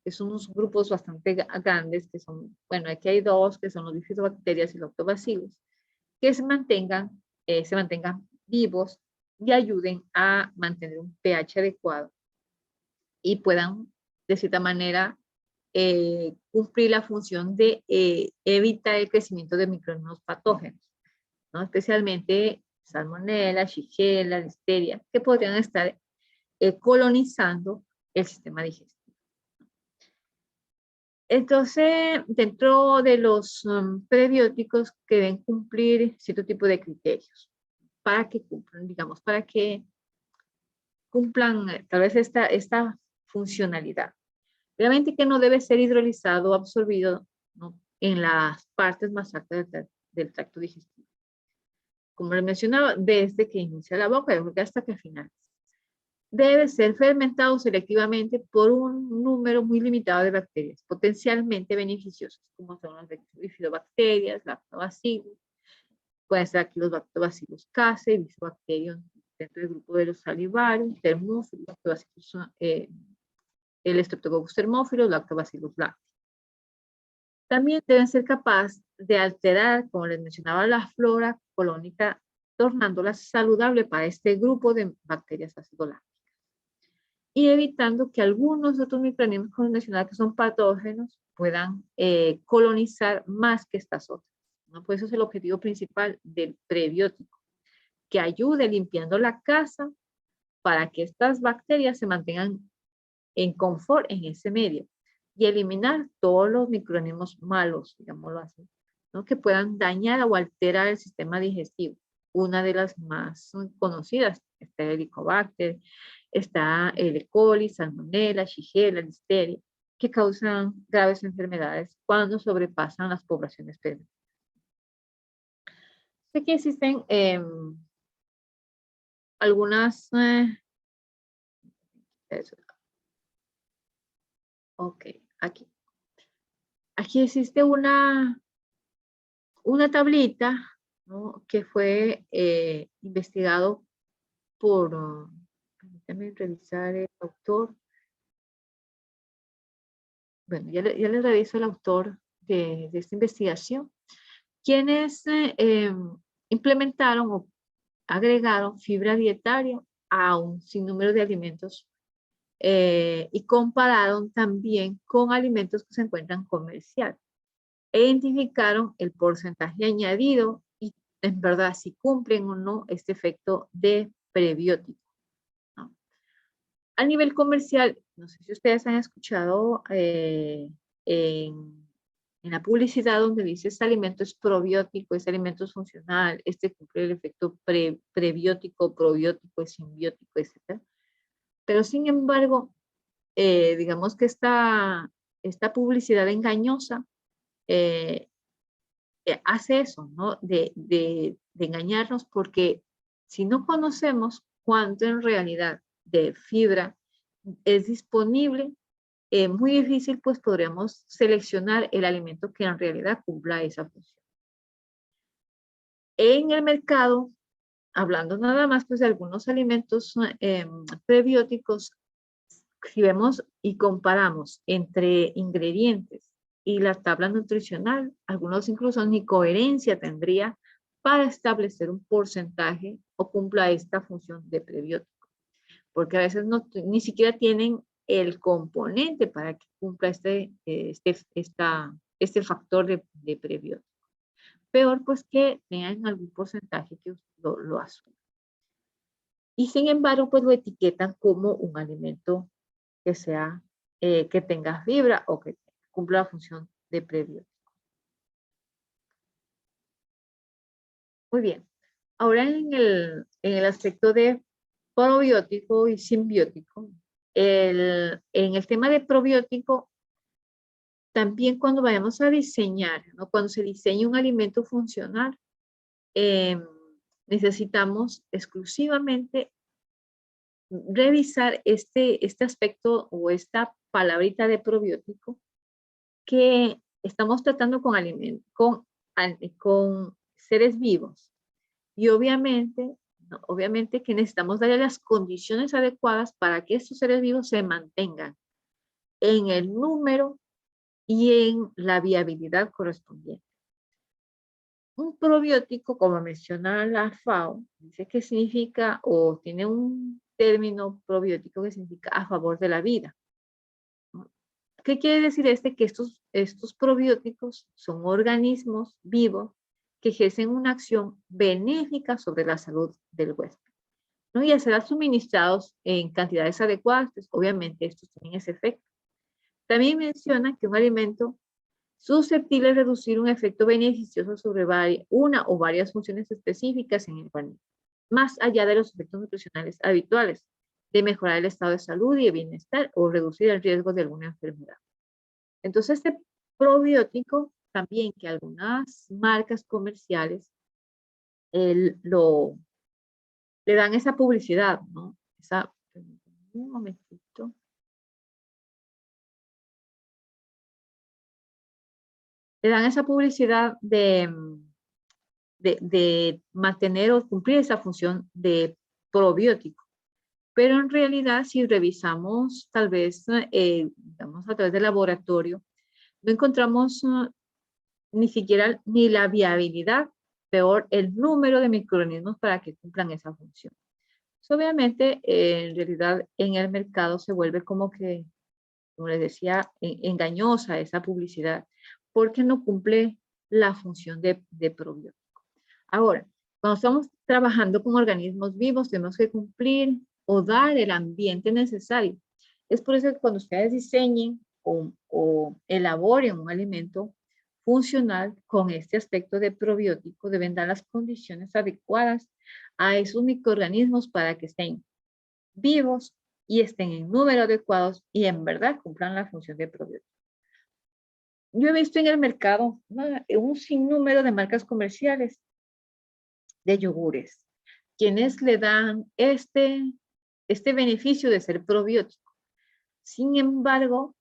que son unos grupos bastante grandes, que son, bueno, aquí hay dos, que son los bifidobacterias y lactobacillus, que se mantengan vivos y ayuden a mantener un pH adecuado y puedan, de cierta manera, cumplir la función de evitar el crecimiento de microorganismos patógenos, ¿no? Especialmente salmonella, shigella, listeria, que podrían estar colonizando el sistema digestivo. Entonces, dentro de los prebióticos que deben cumplir cierto tipo de criterios para que cumplan, digamos, para que cumplan tal vez esta funcionalidad. Obviamente que no debe ser hidrolizado o absorbido, ¿no?, en las partes más altas del tracto digestivo. Como les mencionaba, desde que inicia la boca hasta que finaliza. Debe ser fermentado selectivamente por un número muy limitado de bacterias potencialmente beneficiosas, como son las bifidobacterias, lactobacillus, pueden ser aquí los lactobacillus casei, bifidobacterium dentro del grupo de los salivarios, termófilos, lactobacillus, el Streptococcus thermophilus, lactobacillus lactis. También deben ser capaces de alterar, como les mencionaba, la flora colónica tornándola saludable para este grupo de bacterias ácido-lácticas y evitando que algunos otros microorganismos convencionales que son patógenos puedan colonizar más que estas otras, ¿no? Pues eso es el objetivo principal del prebiótico, que ayude limpiando la casa para que estas bacterias se mantengan en confort en ese medio y eliminar todos los microorganismos malos, digámoslo así, ¿no? Que puedan dañar o alterar el sistema digestivo. Una de las más conocidas está el Helicobacter, está el E. coli, Salmonella, Shigella, Listeria, que causan graves enfermedades cuando sobrepasan las poblaciones permitidas. Sé que existen algunas... ok, aquí. Aquí existe una tablita, ¿no? Que fue investigado por, permítanme revisar el autor. Bueno, ya les reviso el autor de esta investigación, quienes implementaron o agregaron fibra dietaria a un sinnúmero de alimentos y compararon también con alimentos que se encuentran comercial. E identificaron el porcentaje añadido y en verdad si cumplen o no este efecto de prebiótico, ¿no? A nivel comercial, no sé si ustedes han escuchado en la publicidad donde dice este alimento es probiótico, este alimento es funcional, este cumple el efecto prebiótico, probiótico, simbiótico, etc. Pero sin embargo, digamos que esta publicidad engañosa hace eso, ¿no? De engañarnos, porque si no conocemos cuánto en realidad de fibra es disponible, muy difícil pues podríamos seleccionar el alimento que en realidad cumpla esa función. En el mercado, hablando nada más pues de algunos alimentos prebióticos, si vemos y comparamos entre ingredientes y la tabla nutricional, algunos incluso ni coherencia tendría para establecer un porcentaje o cumpla esta función de prebiótico, porque a veces ni siquiera tienen el componente para que cumpla este factor de prebiótico. Peor pues que tengan algún porcentaje que lo asuma. Y sin embargo pues lo etiquetan como un alimento que sea, que tenga fibra o que cumpla la función de prebiótico. Muy bien. Ahora en el aspecto de probiótico y simbiótico, en el tema de probiótico, también cuando vayamos a diseñar, ¿no? Cuando se diseña un alimento funcional, necesitamos exclusivamente revisar este aspecto o esta palabrita de probiótico que estamos tratando con alimentos, con seres vivos. Y obviamente, ¿no? Obviamente que necesitamos darle las condiciones adecuadas para que estos seres vivos se mantengan en el número y en la viabilidad correspondiente. Un probiótico, como menciona la FAO, dice que significa o tiene un término probiótico que significa a favor de la vida. ¿Qué quiere decir que estos probióticos son organismos vivos que ejercen una acción benéfica sobre la salud del huésped, ¿no? Y al ser suministrados en cantidades adecuadas, pues obviamente estos tienen ese efecto. También menciona que un alimento susceptible de reducir un efecto beneficioso sobre una o varias funciones específicas en el organismo, más allá de los efectos nutricionales habituales, de mejorar el estado de salud y de bienestar o reducir el riesgo de alguna enfermedad. Entonces, este probiótico también que algunas marcas comerciales le dan esa publicidad, ¿no? Un momentito. Le dan esa publicidad de mantener o cumplir esa función de probiótico. Pero en realidad, si revisamos tal vez, digamos, a través del laboratorio, no encontramos ni siquiera ni la viabilidad peor el número de microorganismos para que cumplan esa función. Pues obviamente, en realidad, en el mercado se vuelve como que, como les decía, engañosa esa publicidad, porque no cumple la función de probiótico. Ahora, cuando estamos trabajando con organismos vivos, tenemos que cumplir o dar el ambiente necesario. Es por eso que cuando ustedes diseñen o elaboren un alimento funcional con este aspecto de probiótico, deben dar las condiciones adecuadas a esos microorganismos para que estén vivos y estén en número adecuados y en verdad cumplan la función de probiótico. Yo he visto en el mercado un sinnúmero de marcas comerciales de yogures, quienes le dan este beneficio de ser probiótico. Sin embargo,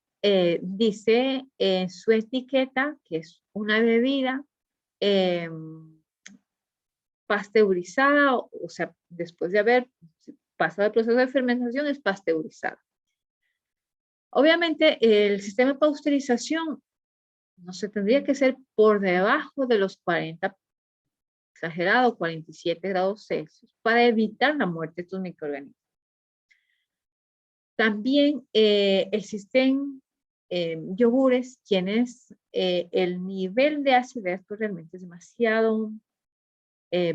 dice en su etiqueta que es una bebida pasteurizada, o sea, después de haber pasado el proceso de fermentación, es pasteurizada. Obviamente, el sistema de pasteurización no se tendría que ser por debajo de los 40, exagerado, 47 grados Celsius, para evitar la muerte de estos microorganismos. También existen yogures quienes el nivel de acidez pues, realmente es demasiado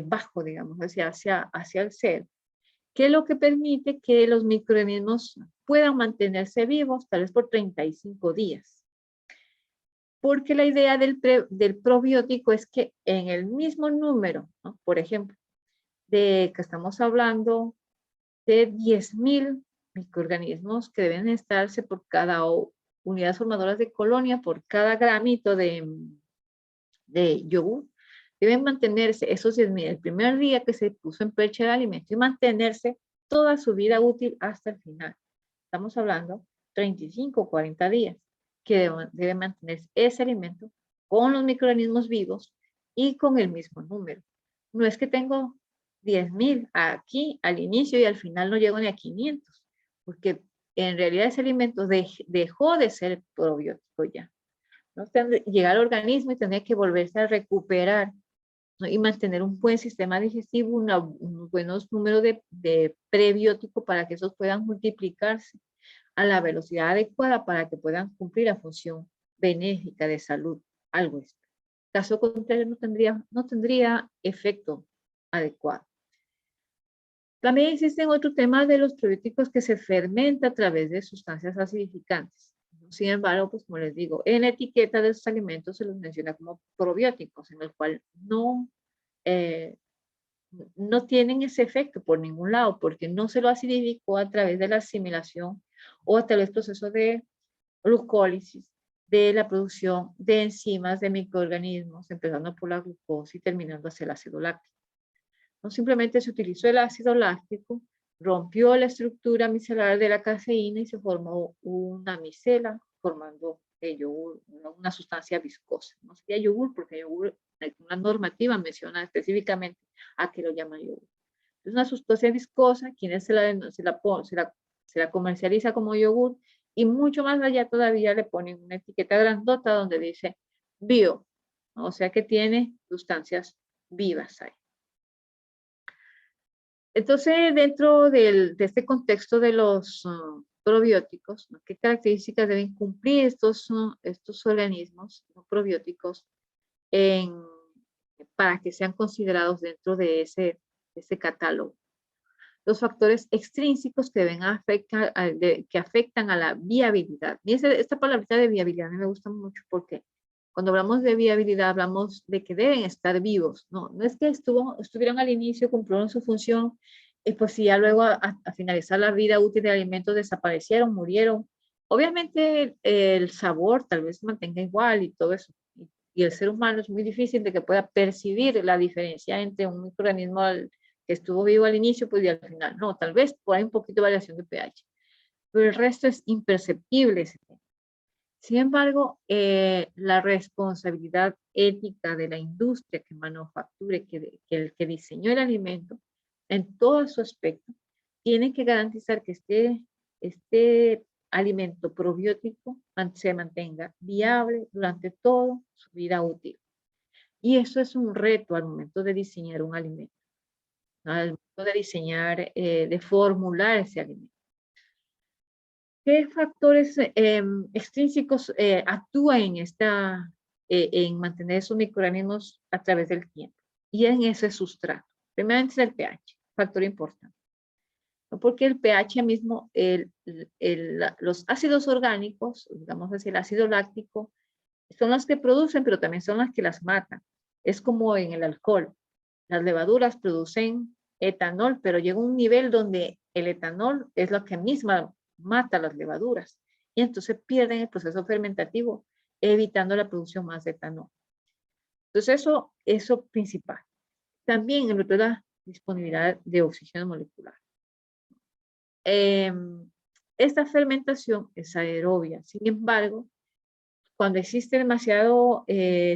bajo, digamos, hacia el ser, que es lo que permite que los microorganismos puedan mantenerse vivos tal vez por 35 días. Porque la idea del probiótico es que en el mismo número, ¿no? Por ejemplo, de que estamos hablando de 10.000 microorganismos que deben estarse por cada unidad formadora de colonia, por cada gramito de yogur, deben mantenerse esos 10.000 el primer día que se puso en percha el alimento y mantenerse toda su vida útil hasta el final. Estamos hablando 35 o 40 días que debe mantenerse ese alimento con los microorganismos vivos y con el mismo número. No es que tengo 10.000 aquí al inicio y al final no llego ni a 500, porque en realidad ese alimento dejó de ser probiótico ya. ¿No? Llega al organismo y tendría que volverse a recuperar, ¿no? Y mantener un buen sistema digestivo, unos buenos números de prebióticos para que esos puedan multiplicarse a la velocidad adecuada para que puedan cumplir la función benéfica de salud, algo es. Caso contrario, no tendría efecto adecuado. También existen otros temas de los probióticos que se fermentan a través de sustancias acidificantes. Sin embargo, pues como les digo, en la etiqueta de esos alimentos se los menciona como probióticos, en el cual no tienen ese efecto por ningún lado, porque no se lo acidificó a través de la asimilación o a través del proceso de glucólisis, de la producción de enzimas de microorganismos, empezando por la glucosa y terminando hacia el ácido láctico. No simplemente se utilizó el ácido láctico, rompió la estructura micelar de la caseína y se formó una micela, formando el yogur, una sustancia viscosa. No sería yogur porque yogur, una normativa menciona específicamente a qué lo llaman yogur. Es una sustancia viscosa, quienes se la comercializa como yogur y mucho más allá todavía le ponen una etiqueta grandota donde dice bio, ¿no? O sea que tiene sustancias vivas ahí. Entonces, dentro de este contexto de los probióticos, ¿no? ¿Qué características deben cumplir estos organismos probióticos para que sean considerados dentro de ese catálogo? Los factores extrínsecos que deben que afectan a la viabilidad. Y esta palabrita de viabilidad a mí me gusta mucho porque cuando hablamos de viabilidad hablamos de que deben estar vivos. No es que estuvieron al inicio, cumplieron su función, y pues si ya luego a finalizar la vida útil del alimento desaparecieron, murieron. Obviamente el sabor tal vez se mantenga igual y todo eso. Y el ser humano es muy difícil de que pueda percibir la diferencia entre un microorganismo que estuvo vivo al inicio, pues y al final. No, tal vez por ahí un poquito de variación de pH. Pero el resto es imperceptible. Sin embargo, la responsabilidad ética de la industria que manufacture, que diseñó el alimento, en todo su aspecto, tiene que garantizar que este alimento probiótico se mantenga viable durante toda su vida útil. Y eso es un reto al momento de diseñar un alimento, ¿no? Al momento de diseñar, de formular ese alimento. ¿Qué factores extrínsecos actúan en mantener esos microorganismos a través del tiempo? Y en ese sustrato. Primeramente es el pH, factor importante, ¿no? Porque el pH mismo, los ácidos orgánicos, digamos así, el ácido láctico, son las que producen, pero también son las que las matan. Es como en el alcohol. Las levaduras producen etanol, pero llega un nivel donde el etanol es lo que misma mata las levaduras. Y entonces pierden el proceso fermentativo, evitando la producción más de etanol. Entonces eso principal. También el otro es la disponibilidad de oxígeno molecular. Esta fermentación es aerobia. Sin embargo, cuando existe demasiado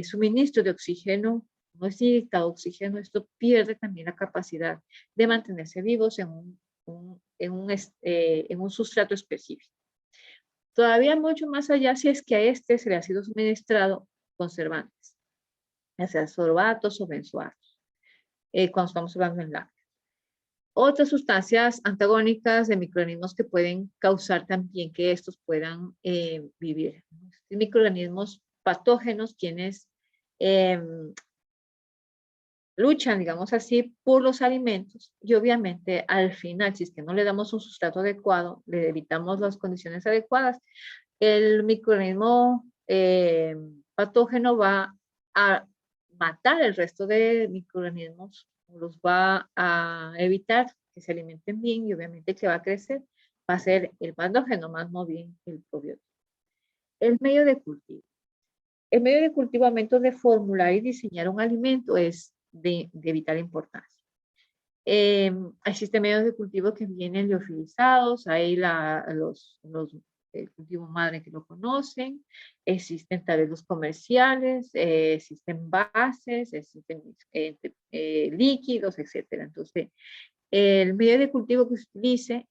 suministro de oxígeno, no es inyectado oxígeno, esto pierde también la capacidad de mantenerse vivos en un sustrato específico. Todavía mucho más allá si es que a este se le ha sido suministrado conservantes, ya sea sorbatos o benzoatos, cuando estamos hablando en lácteos. Otras sustancias antagónicas de microorganismos que pueden causar también que estos puedan vivir. Microorganismos patógenos quienes luchan, digamos así, por los alimentos y obviamente al final, si es que no le damos un sustrato adecuado, le evitamos las condiciones adecuadas, el microorganismo patógeno va a matar el resto de microorganismos, los va a evitar que se alimenten bien y obviamente que va a crecer, va a ser el patógeno más no bien el probiótico. El medio de cultivo. El medio de cultivo, al momento de formular y diseñar un alimento, es de vital importancia. Existen medios de cultivo que vienen liofilizados, hay el cultivo madre que lo conocen, existen tal vez los comerciales, existen bases, existen líquidos, etc. Entonces, el medio de cultivo que se utilice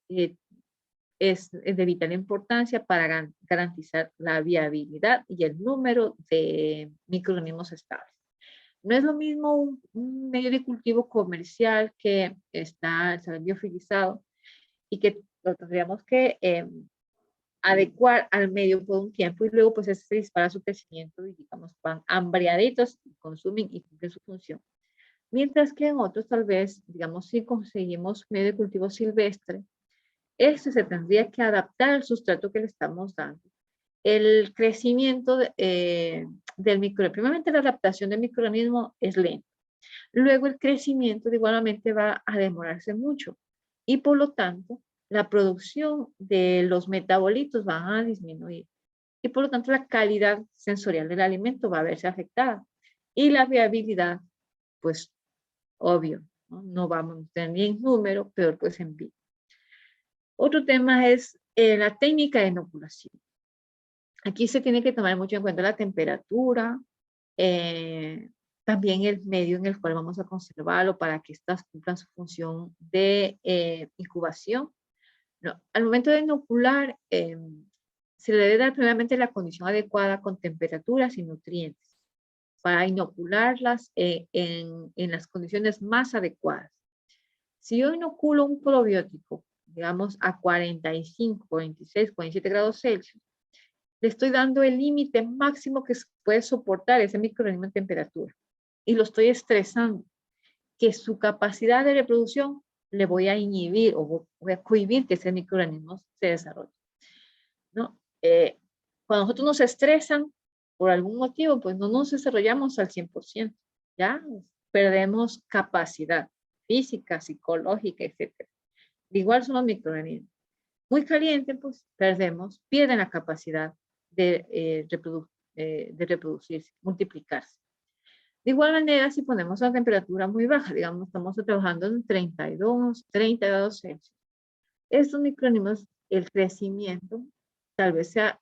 es de vital importancia para garantizar la viabilidad y el número de microorganismos estables. No es lo mismo un medio de cultivo comercial que está biofilizado y que lo tendríamos que adecuar al medio por un tiempo y luego pues se dispara su crecimiento y digamos van hambriaditos, consumen y cumplen su función. Mientras que en otros tal vez, digamos, si conseguimos medio de cultivo silvestre, este se tendría que adaptar al sustrato que le estamos dando. El crecimiento del microorganismo, primeramente la adaptación del microorganismo es lenta. Luego el crecimiento igualmente va a demorarse mucho y por lo tanto la producción de los metabolitos va a disminuir y por lo tanto la calidad sensorial del alimento va a verse afectada y la viabilidad, pues obvio, no vamos a tener ni en número, peor pues en vida. Otro tema es la técnica de inoculación. Aquí se tiene que tomar mucho en cuenta la temperatura, también el medio en el cual vamos a conservarlo para que estas cumplan su función de incubación. No, al momento de inocular, se le debe dar primeramente la condición adecuada con temperaturas y nutrientes para inocularlas en las condiciones más adecuadas. Si yo inoculo un probiótico, digamos a 45, 46, 47 grados Celsius, le estoy dando el límite máximo que puede soportar ese microorganismo en temperatura y lo estoy estresando, que su capacidad de reproducción le voy a inhibir o voy a cohibir que ese microorganismo se desarrolle, ¿no? Cuando nosotros nos estresan por algún motivo, pues no nos desarrollamos al 100%, ¿ya? Perdemos capacidad física, psicológica, etc. Igual son los microorganismos. Muy caliente, pues pierden la capacidad de reproducirse, multiplicarse. De igual manera, si ponemos la temperatura muy baja, digamos, estamos trabajando en 32, 30 grados Celsius, estos microorganismos, el crecimiento tal vez sea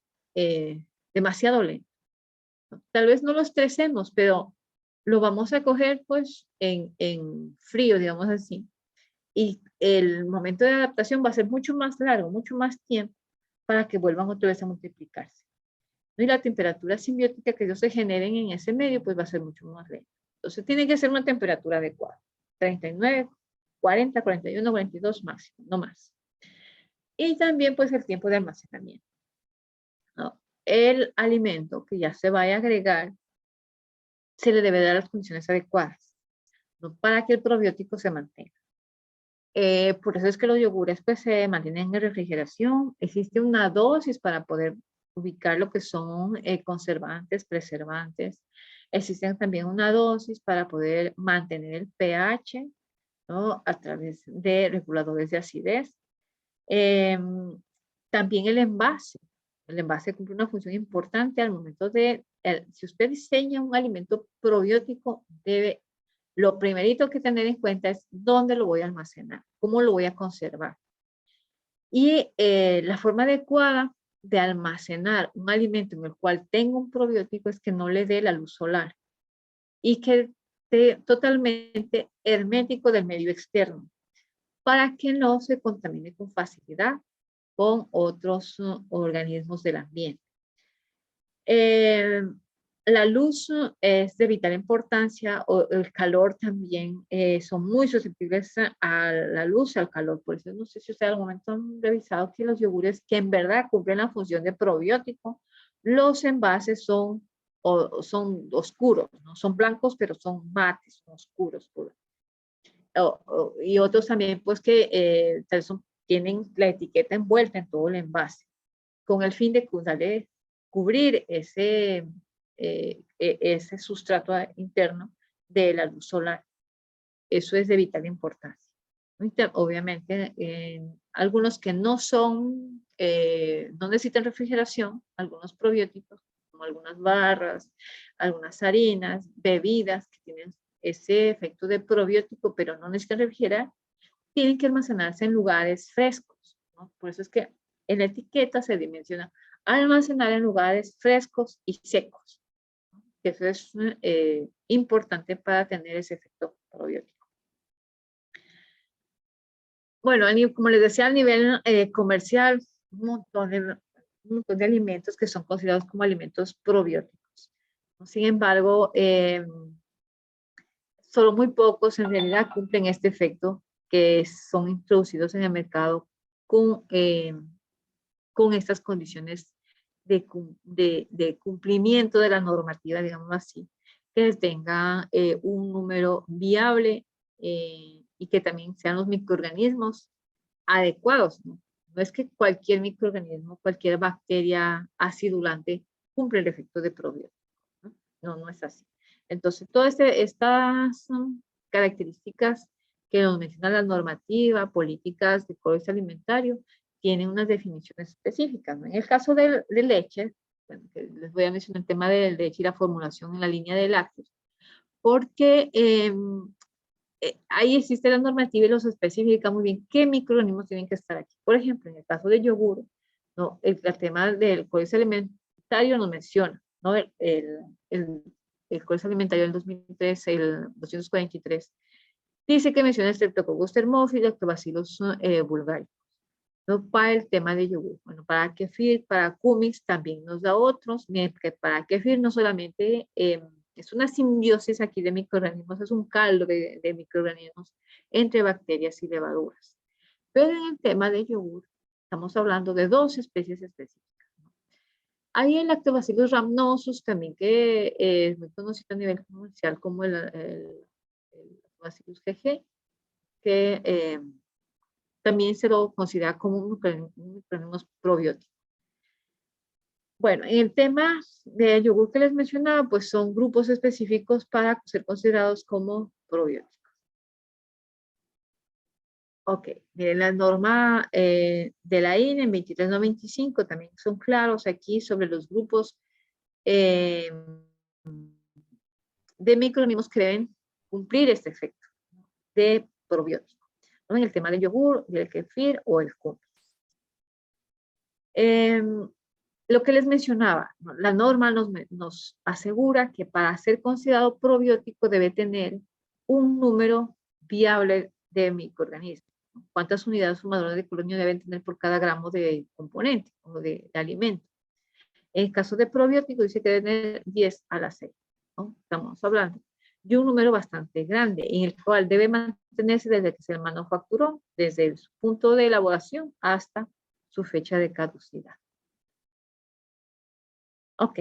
demasiado lento. Tal vez no lo estresemos, pero lo vamos a coger pues en frío, digamos así. Y el momento de adaptación va a ser mucho más largo, mucho más tiempo para que vuelvan otra vez a multiplicarse. Y la temperatura simbiótica que ellos se generen en ese medio pues va a ser mucho más lenta. Entonces tiene que ser una temperatura adecuada. 39, 40, 41, 42 máximo, no más. Y también pues el tiempo de almacenamiento, ¿no? El alimento que ya se vaya a agregar se le debe dar las condiciones adecuadas, ¿no? Para que el probiótico se mantenga. Por eso es que los yogures pues se mantienen en refrigeración. Existe una dosis para poder ubicar lo que son conservantes, preservantes. Existen también una dosis para poder mantener el pH, ¿no? A través de reguladores de acidez. También el envase. El envase cumple una función importante al momento de, si usted diseña un alimento probiótico, lo primerito que tener en cuenta es dónde lo voy a almacenar, cómo lo voy a conservar. Y la forma adecuada de almacenar un alimento en el cual tengo un probiótico es que no le dé la luz solar y que esté totalmente hermético del medio externo para que no se contamine con facilidad con otros organismos del ambiente. La luz es de vital importancia, o el calor también, son muy susceptibles a la luz, al calor. Por eso no sé si ustedes al momento han revisado que los yogures que en verdad cumplen la función de probiótico, los envases son oscuros, no son blancos, pero son mates, son oscuros. Y otros también pues que tienen la etiqueta envuelta en todo el envase, con el fin de cubrir ese sustrato interno de la luz solar. Eso es de vital importancia. Obviamente, algunos que no son, no necesitan refrigeración, algunos probióticos, como algunas barras, algunas harinas, bebidas que tienen ese efecto de probiótico, pero no necesitan refrigerar, tienen que almacenarse en lugares frescos, ¿no? Por eso es que en la etiqueta se dimensiona almacenar en lugares frescos y secos. Eso es importante para tener ese efecto probiótico. Bueno, como les decía, a nivel comercial, un montón de alimentos que son considerados como alimentos probióticos. Sin embargo, solo muy pocos en realidad cumplen este efecto, que son introducidos en el mercado con estas condiciones de cumplimiento de la normativa, digamos así, que tenga un número viable y que también sean los microorganismos adecuados, ¿no? No es que cualquier microorganismo, cualquier bacteria acidulante cumple el efecto de probiótico, ¿no? No, no es así. Entonces, todas estas características que nos menciona la normativa, políticas de código alimentario, tienen unas definiciones específicas, ¿no? En el caso de leche, bueno, les voy a mencionar el tema de leche y la formulación en la línea de lácteos, porque ahí existe la normativa y los especifica muy bien qué microorganismos tienen que estar aquí. Por ejemplo, en el caso de yogur, ¿no? El tema del código alimentario nos menciona, ¿no? El código alimentario del 2003, el 243, dice que menciona Streptococcus thermophilus, Lactobacillus bulgaricus, ¿no? Para el tema de yogur. Bueno, para kefir, para kumix también nos da otros, mientras que para kefir no solamente es una simbiosis aquí de microorganismos, es un caldo de microorganismos entre bacterias y levaduras. Pero en el tema de yogur, estamos hablando de dos especies específicas, ¿no? Hay el Lactobacillus rhamnosus, también que es muy conocido a nivel comercial como el Lactobacillus GG, que también se lo considera como un microorganismo probiótico. Bueno, en el tema de yogur que les mencionaba, pues son grupos específicos para ser considerados como probióticos. Ok, miren, la norma de la INE en 23925 también son claros aquí sobre los grupos de microorganismos que deben cumplir este efecto de probiótico, ¿no? En el tema del yogur, del kefir o el kumix. Lo que les mencionaba, ¿no? La norma nos asegura que para ser considerado probiótico debe tener un número viable de microorganismos. ¿Cuántas unidades sumadoras de colonia deben tener por cada gramo de componente o de alimento? En el caso de probiótico dice que debe tener 10 a la 6, ¿no? Estamos hablando y un número bastante grande, en el cual debe mantenerse desde que se manufacturó, desde su punto de elaboración hasta su fecha de caducidad. Ok.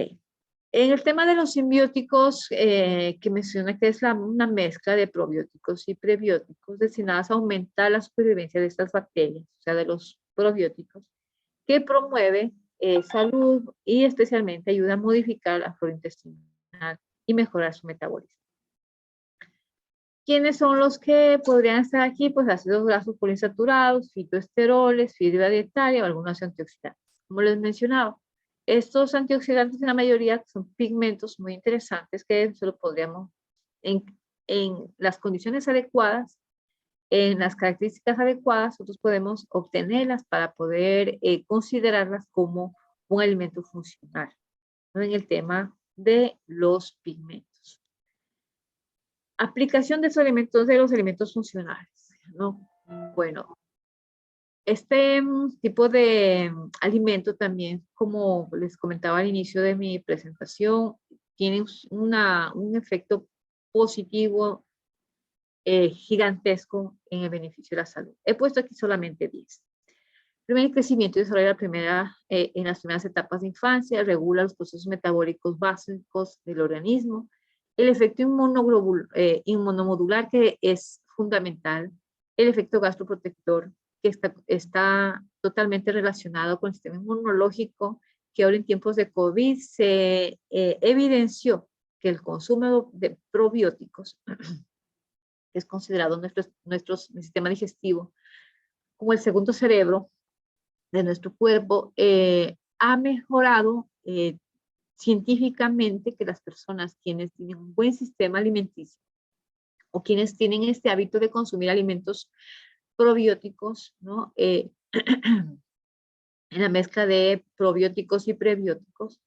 En el tema de los simbióticos, que menciona que es una mezcla de probióticos y prebióticos destinadas a aumentar la supervivencia de estas bacterias, o sea, de los probióticos, que promueve salud y especialmente ayuda a modificar la flora intestinal y mejorar su metabolismo. ¿Quiénes son los que podrían estar aquí? Pues ácidos grasos poliinsaturados, fitoesteroles, fibra dietaria o algunos antioxidantes. Como les mencionaba, estos antioxidantes en la mayoría son pigmentos muy interesantes que solo podríamos, en las condiciones adecuadas, en las características adecuadas, nosotros podemos obtenerlas para poder considerarlas como un alimento funcional, ¿no? En el tema de los pigmentos. Aplicación de los alimentos funcionales, ¿no? Bueno, este tipo de alimento también, como les comentaba al inicio de mi presentación, tiene un efecto positivo gigantesco en el beneficio de la salud. He puesto aquí solamente 10. Primero, el crecimiento y desarrollo en las primeras etapas de infancia, regula los procesos metabólicos básicos del organismo, el efecto inmunomodular, que es fundamental, el efecto gastroprotector, que está totalmente relacionado con el sistema inmunológico, que ahora en tiempos de COVID se evidenció que el consumo de probióticos, que es considerado nuestro sistema digestivo como el segundo cerebro de nuestro cuerpo, ha mejorado científicamente que las personas quienes tienen un buen sistema alimenticio o quienes tienen este hábito de consumir alimentos probióticos, ¿no? En la mezcla de probióticos y prebióticos,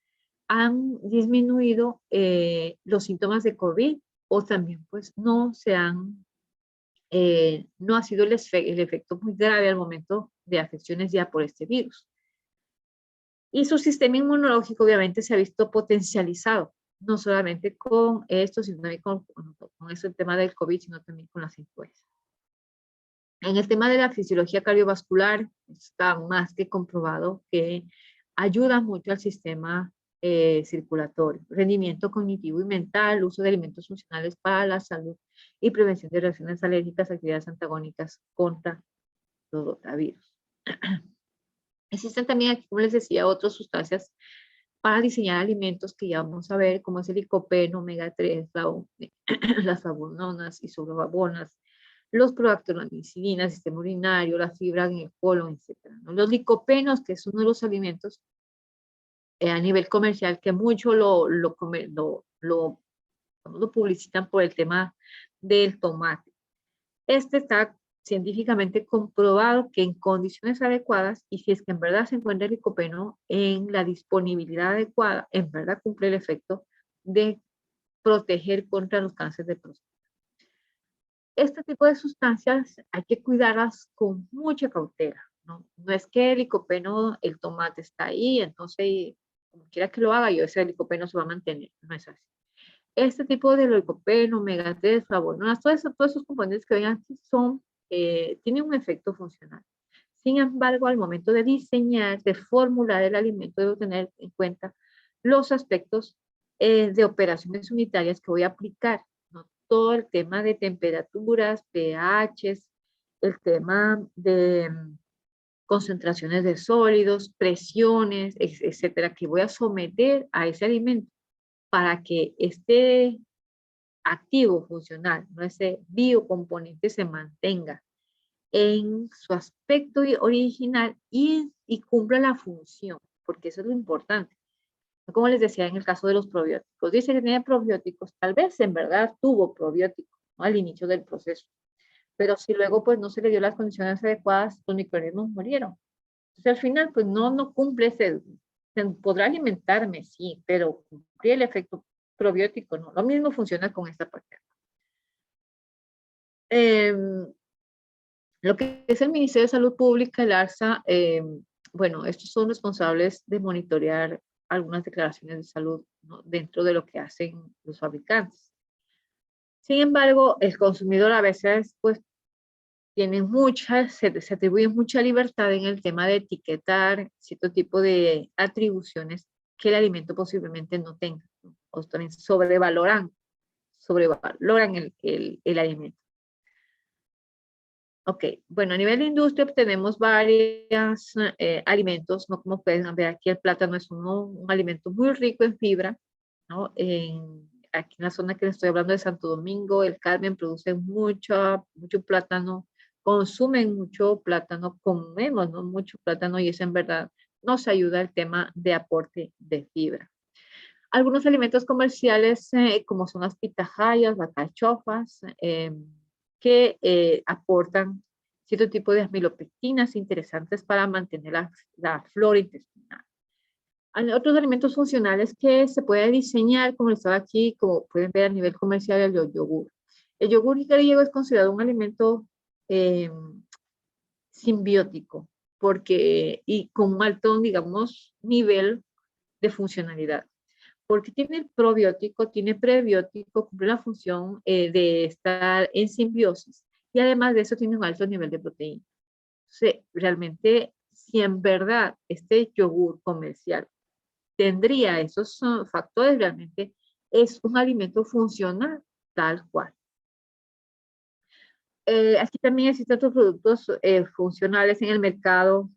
han disminuido los síntomas de COVID o también pues no ha sido el efecto muy grave al momento de afecciones ya por este virus. Y su sistema inmunológico obviamente se ha visto potencializado, no solamente con esto, sino también con ese tema del COVID, sino también con las influencias. En el tema de la fisiología cardiovascular, está más que comprobado que ayuda mucho al sistema circulatorio, rendimiento cognitivo y mental, uso de alimentos funcionales para la salud y prevención de reacciones alérgicas, actividades antagónicas contra los rotavirus. Existen también aquí, como les decía, otras sustancias para diseñar alimentos que ya vamos a ver, como es el licopeno, omega 3, las flavononas, isoflavonas, los proactolandicidinas, el sistema urinario, la fibra en el colon, etc. ¿no? Los licopenos, que es uno de los alimentos a nivel comercial que mucho lo publicitan por el tema del tomate. Este está científicamente comprobado que en condiciones adecuadas y si es que en verdad se encuentra el licopeno en la disponibilidad adecuada, en verdad cumple el efecto de proteger contra los cánceres de próstata. Este tipo de sustancias hay que cuidarlas con mucha cautela, ¿no? No es que el licopeno, el tomate está ahí, entonces como quiera que lo haga, yo ese licopeno se va a mantener, no es así. Este tipo de licopeno, omega 3, flavonoides, todos esos componentes que ven aquí tienen un efecto funcional. Sin embargo, al momento de diseñar, de formular el alimento, debo tener en cuenta los aspectos de operaciones unitarias que voy a aplicar, ¿no? Todo el tema de temperaturas, pHs, el tema de concentraciones de sólidos, presiones, etcétera, que voy a someter a ese alimento para que esté activo, funcional, ¿no? Ese biocomponente se mantenga en su aspecto original y cumpla la función, porque eso es lo importante. Como les decía en el caso de los probióticos, dice que tiene probióticos, tal vez en verdad tuvo probióticos, ¿no? Al inicio del proceso, pero si luego pues no se le dio las condiciones adecuadas, los microorganismos murieron. Entonces al final pues no cumple podrá alimentarme, sí, pero cumplir el efecto probiótico no. Lo mismo funciona con esta parte. Lo que es el Ministerio de Salud Pública, el ARSA, bueno, estos son responsables de monitorear algunas declaraciones de salud, ¿no? Dentro de lo que hacen los fabricantes. Sin embargo, el consumidor a veces pues tiene se atribuye mucha libertad en el tema de etiquetar cierto tipo de atribuciones que el alimento posiblemente no tenga, ¿no? O también sobrevaloran el alimento. Ok, bueno, a nivel de industria tenemos varios alimentos, ¿no? Como pueden ver aquí, el plátano es un alimento muy rico en fibra, ¿no? Aquí en la zona que les estoy hablando de Santo Domingo, el Carmen, producen mucho plátano, consumen mucho plátano, comemos, ¿no? Mucho plátano y eso en verdad nos ayuda al tema de aporte de fibra. Algunos alimentos comerciales, como son las pitahayas, las cachofas, que aportan cierto tipo de amilopectinas interesantes para mantener la flora intestinal. Hay otros alimentos funcionales que se puede diseñar, como estaba aquí, como pueden ver a nivel comercial, el yogur. El yogur griego es considerado un alimento eh, simbiótico y con un alto, digamos, nivel de funcionalidad porque tiene probiótico, tiene prebiótico, cumple la función de estar en simbiosis y además de eso tiene un alto nivel de proteína. Entonces, realmente, si en verdad este yogur comercial tendría esos factores, realmente es un alimento funcional tal cual. Aquí también existen otros productos funcionales en el mercado,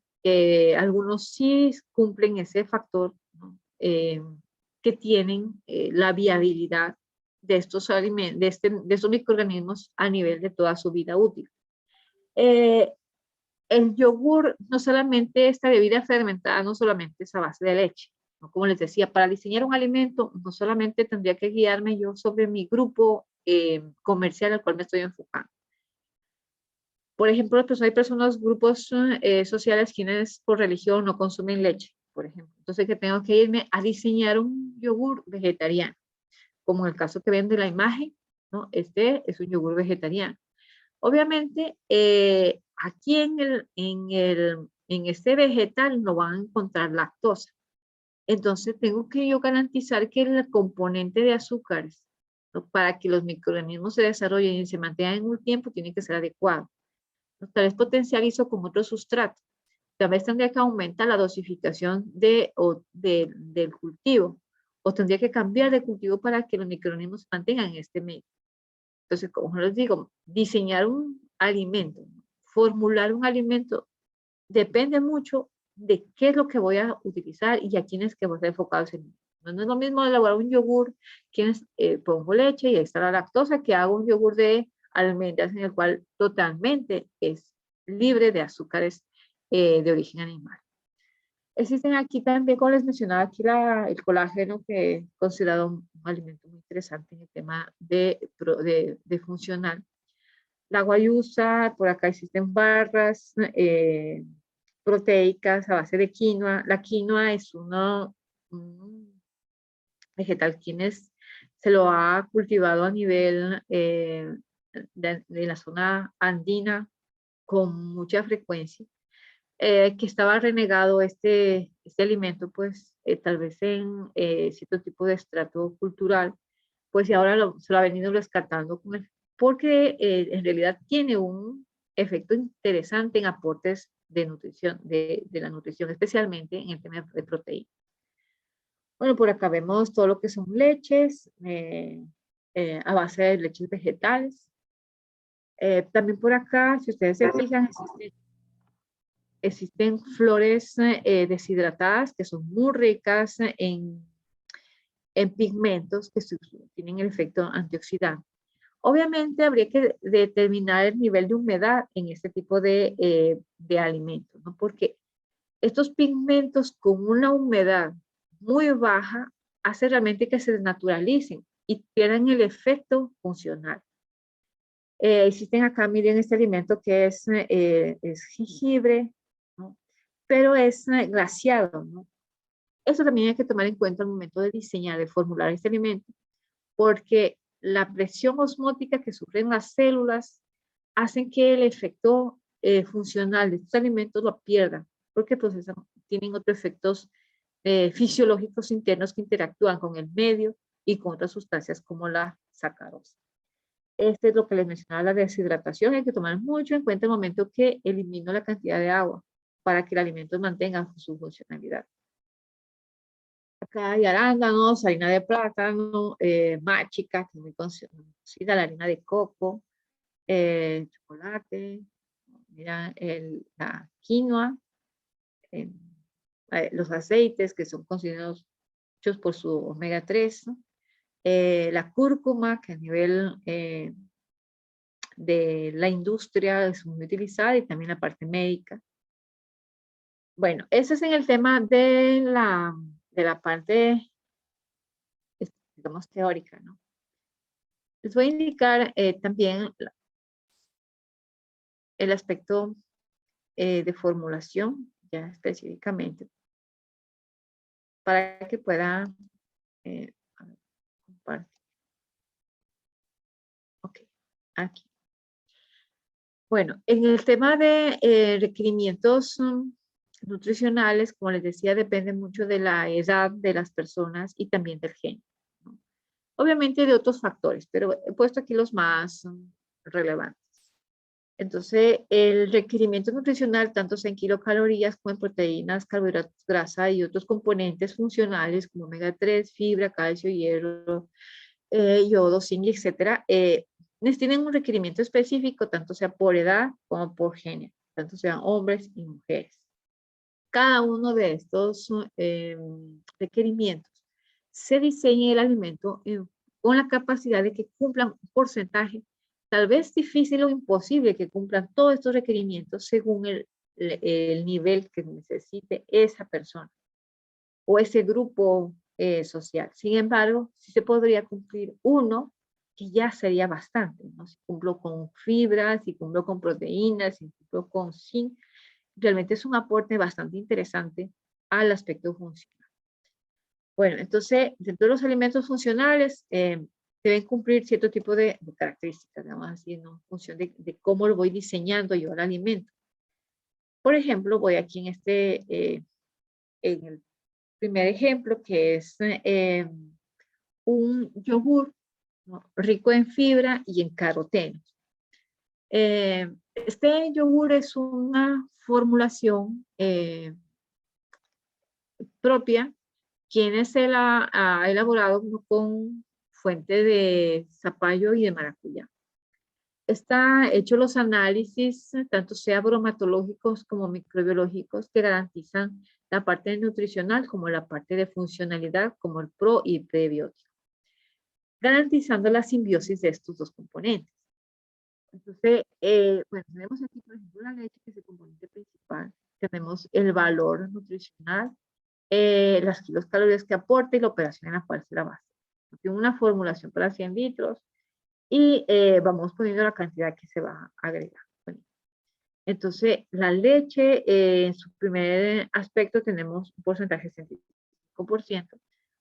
algunos sí cumplen ese factor, ¿no? Que tienen la viabilidad de estos alimentos, de estos microorganismos a nivel de toda su vida útil. El yogur, no solamente esta bebida fermentada, no solamente es a base de leche, ¿no? Como les decía, para diseñar un alimento, no solamente tendría que guiarme yo sobre mi grupo comercial al cual me estoy enfocando. Por ejemplo, pues hay personas, grupos sociales quienes por religión no consumen leche, por ejemplo. Entonces, que tengo que irme a diseñar un yogur vegetariano, como en el caso que ven de la imagen, ¿no? Este es un yogur vegetariano. Obviamente, aquí en este vegetal no van a encontrar lactosa. Entonces, tengo que yo garantizar que el componente de azúcares, ¿no? Para que los microorganismos se desarrollen y se mantengan en un tiempo, tiene que ser adecuado. Tal vez potencializo con otro sustrato. Tal vez tendría que aumentar la dosificación del cultivo o tendría que cambiar de cultivo para que los microorganismos se mantengan en este medio. Entonces, como les digo, diseñar un alimento, formular un alimento, depende mucho de qué es lo que voy a utilizar y a quiénes que voy a estar enfocados en. No es lo mismo elaborar un yogur, quienes pongo leche y ahí está la lactosa, que hago un yogur de almendras en el cual totalmente es libre de azúcares de origen animal. Existen aquí también, como les mencionaba, aquí el colágeno, que es considerado un alimento muy interesante en el tema de funcional. La guayusa, por acá existen barras proteicas a base de quinoa. La quinoa es un vegetal quienes se lo ha cultivado a nivel de la zona andina con mucha frecuencia, que estaba renegado este alimento, pues tal vez en cierto tipo de estrato cultural, pues y ahora se lo ha venido rescatando porque en realidad tiene un efecto interesante en aportes de nutrición, de la nutrición, especialmente en el tema de proteína. Bueno, por acá vemos todo lo que son leches, a base de leches vegetales. También por acá, si ustedes se fijan, existen flores deshidratadas que son muy ricas en pigmentos que tienen el efecto antioxidante. Obviamente habría que determinar el nivel de humedad en este tipo de alimentos, ¿no? Porque estos pigmentos con una humedad muy baja hace realmente que se desnaturalicen y pierdan el efecto funcional. Existen acá, miren este alimento que es jengibre, ¿no? Pero es glaseado, ¿no? Eso también hay que tomar en cuenta al momento de diseñar, de formular este alimento, porque la presión osmótica que sufren las células hacen que el efecto funcional de estos alimentos lo pierdan, porque tienen otros efectos fisiológicos internos que interactúan con el medio y con otras sustancias como la sacarosa. Este es lo que les mencionaba, la deshidratación. Hay que tomar mucho en cuenta el momento que elimino la cantidad de agua para que el alimento mantenga su funcionalidad. Acá hay arándanos, harina de plátano, machica, que es muy conocida, la harina de coco, chocolate, mira, la quinoa, eh, los aceites que son considerados muchos por su omega 3, ¿no? La cúrcuma, que a nivel de la industria es muy utilizada, y también la parte médica. Bueno, ese es en el tema de la parte, digamos, teórica, ¿no? Les voy a indicar también el aspecto de formulación, ya específicamente, para que pueda a ver, compartir. Ok, aquí. Bueno, en el tema de requerimientos nutricionales, como les decía, depende mucho de la edad de las personas y también del género, ¿no? Obviamente de otros factores, pero he puesto aquí los más relevantes. Entonces, el requerimiento nutricional, tanto sea en kilocalorías como en proteínas, carbohidratos, grasa y otros componentes funcionales como omega 3, fibra, calcio, hierro, yodo, zinc, etcétera, tienen un requerimiento específico, tanto sea por edad como por género, tanto sean hombres y mujeres. Cada uno de estos requerimientos se diseña el alimento con la capacidad de que cumplan un porcentaje, tal vez difícil o imposible que cumplan todos estos requerimientos según el nivel que necesite esa persona o ese grupo social. Sin embargo, sí se podría cumplir uno, que ya sería bastante, ¿no? Si cumplo con fibras, si cumplo con proteínas, si cumplo con zinc, realmente es un aporte bastante interesante al aspecto funcional. Bueno, entonces, dentro de los alimentos funcionales, deben cumplir cierto tipo de características, digamos así, ¿no? En función de cómo lo voy diseñando yo el alimento. Por ejemplo, voy aquí en el primer ejemplo, que es un yogur, ¿no? Rico en fibra y en carotenos. Este yogur es una formulación propia, quien se la ha elaborado con fuente de zapallo y de maracuyá. Está hecho los análisis, tanto sea bromatológicos como microbiológicos, que garantizan la parte nutricional como la parte de funcionalidad, como el pro y el prebiótico, garantizando la simbiosis de estos dos componentes. Entonces, bueno, tenemos aquí, por ejemplo, la leche, que es el componente principal. Tenemos el valor nutricional, las kilocalorías que aporta y la operación en la cual se la basa. Tiene una formulación para 100 litros y vamos poniendo la cantidad que se va a agregar. Bueno, entonces, la leche, en su primer aspecto tenemos un porcentaje de 65%.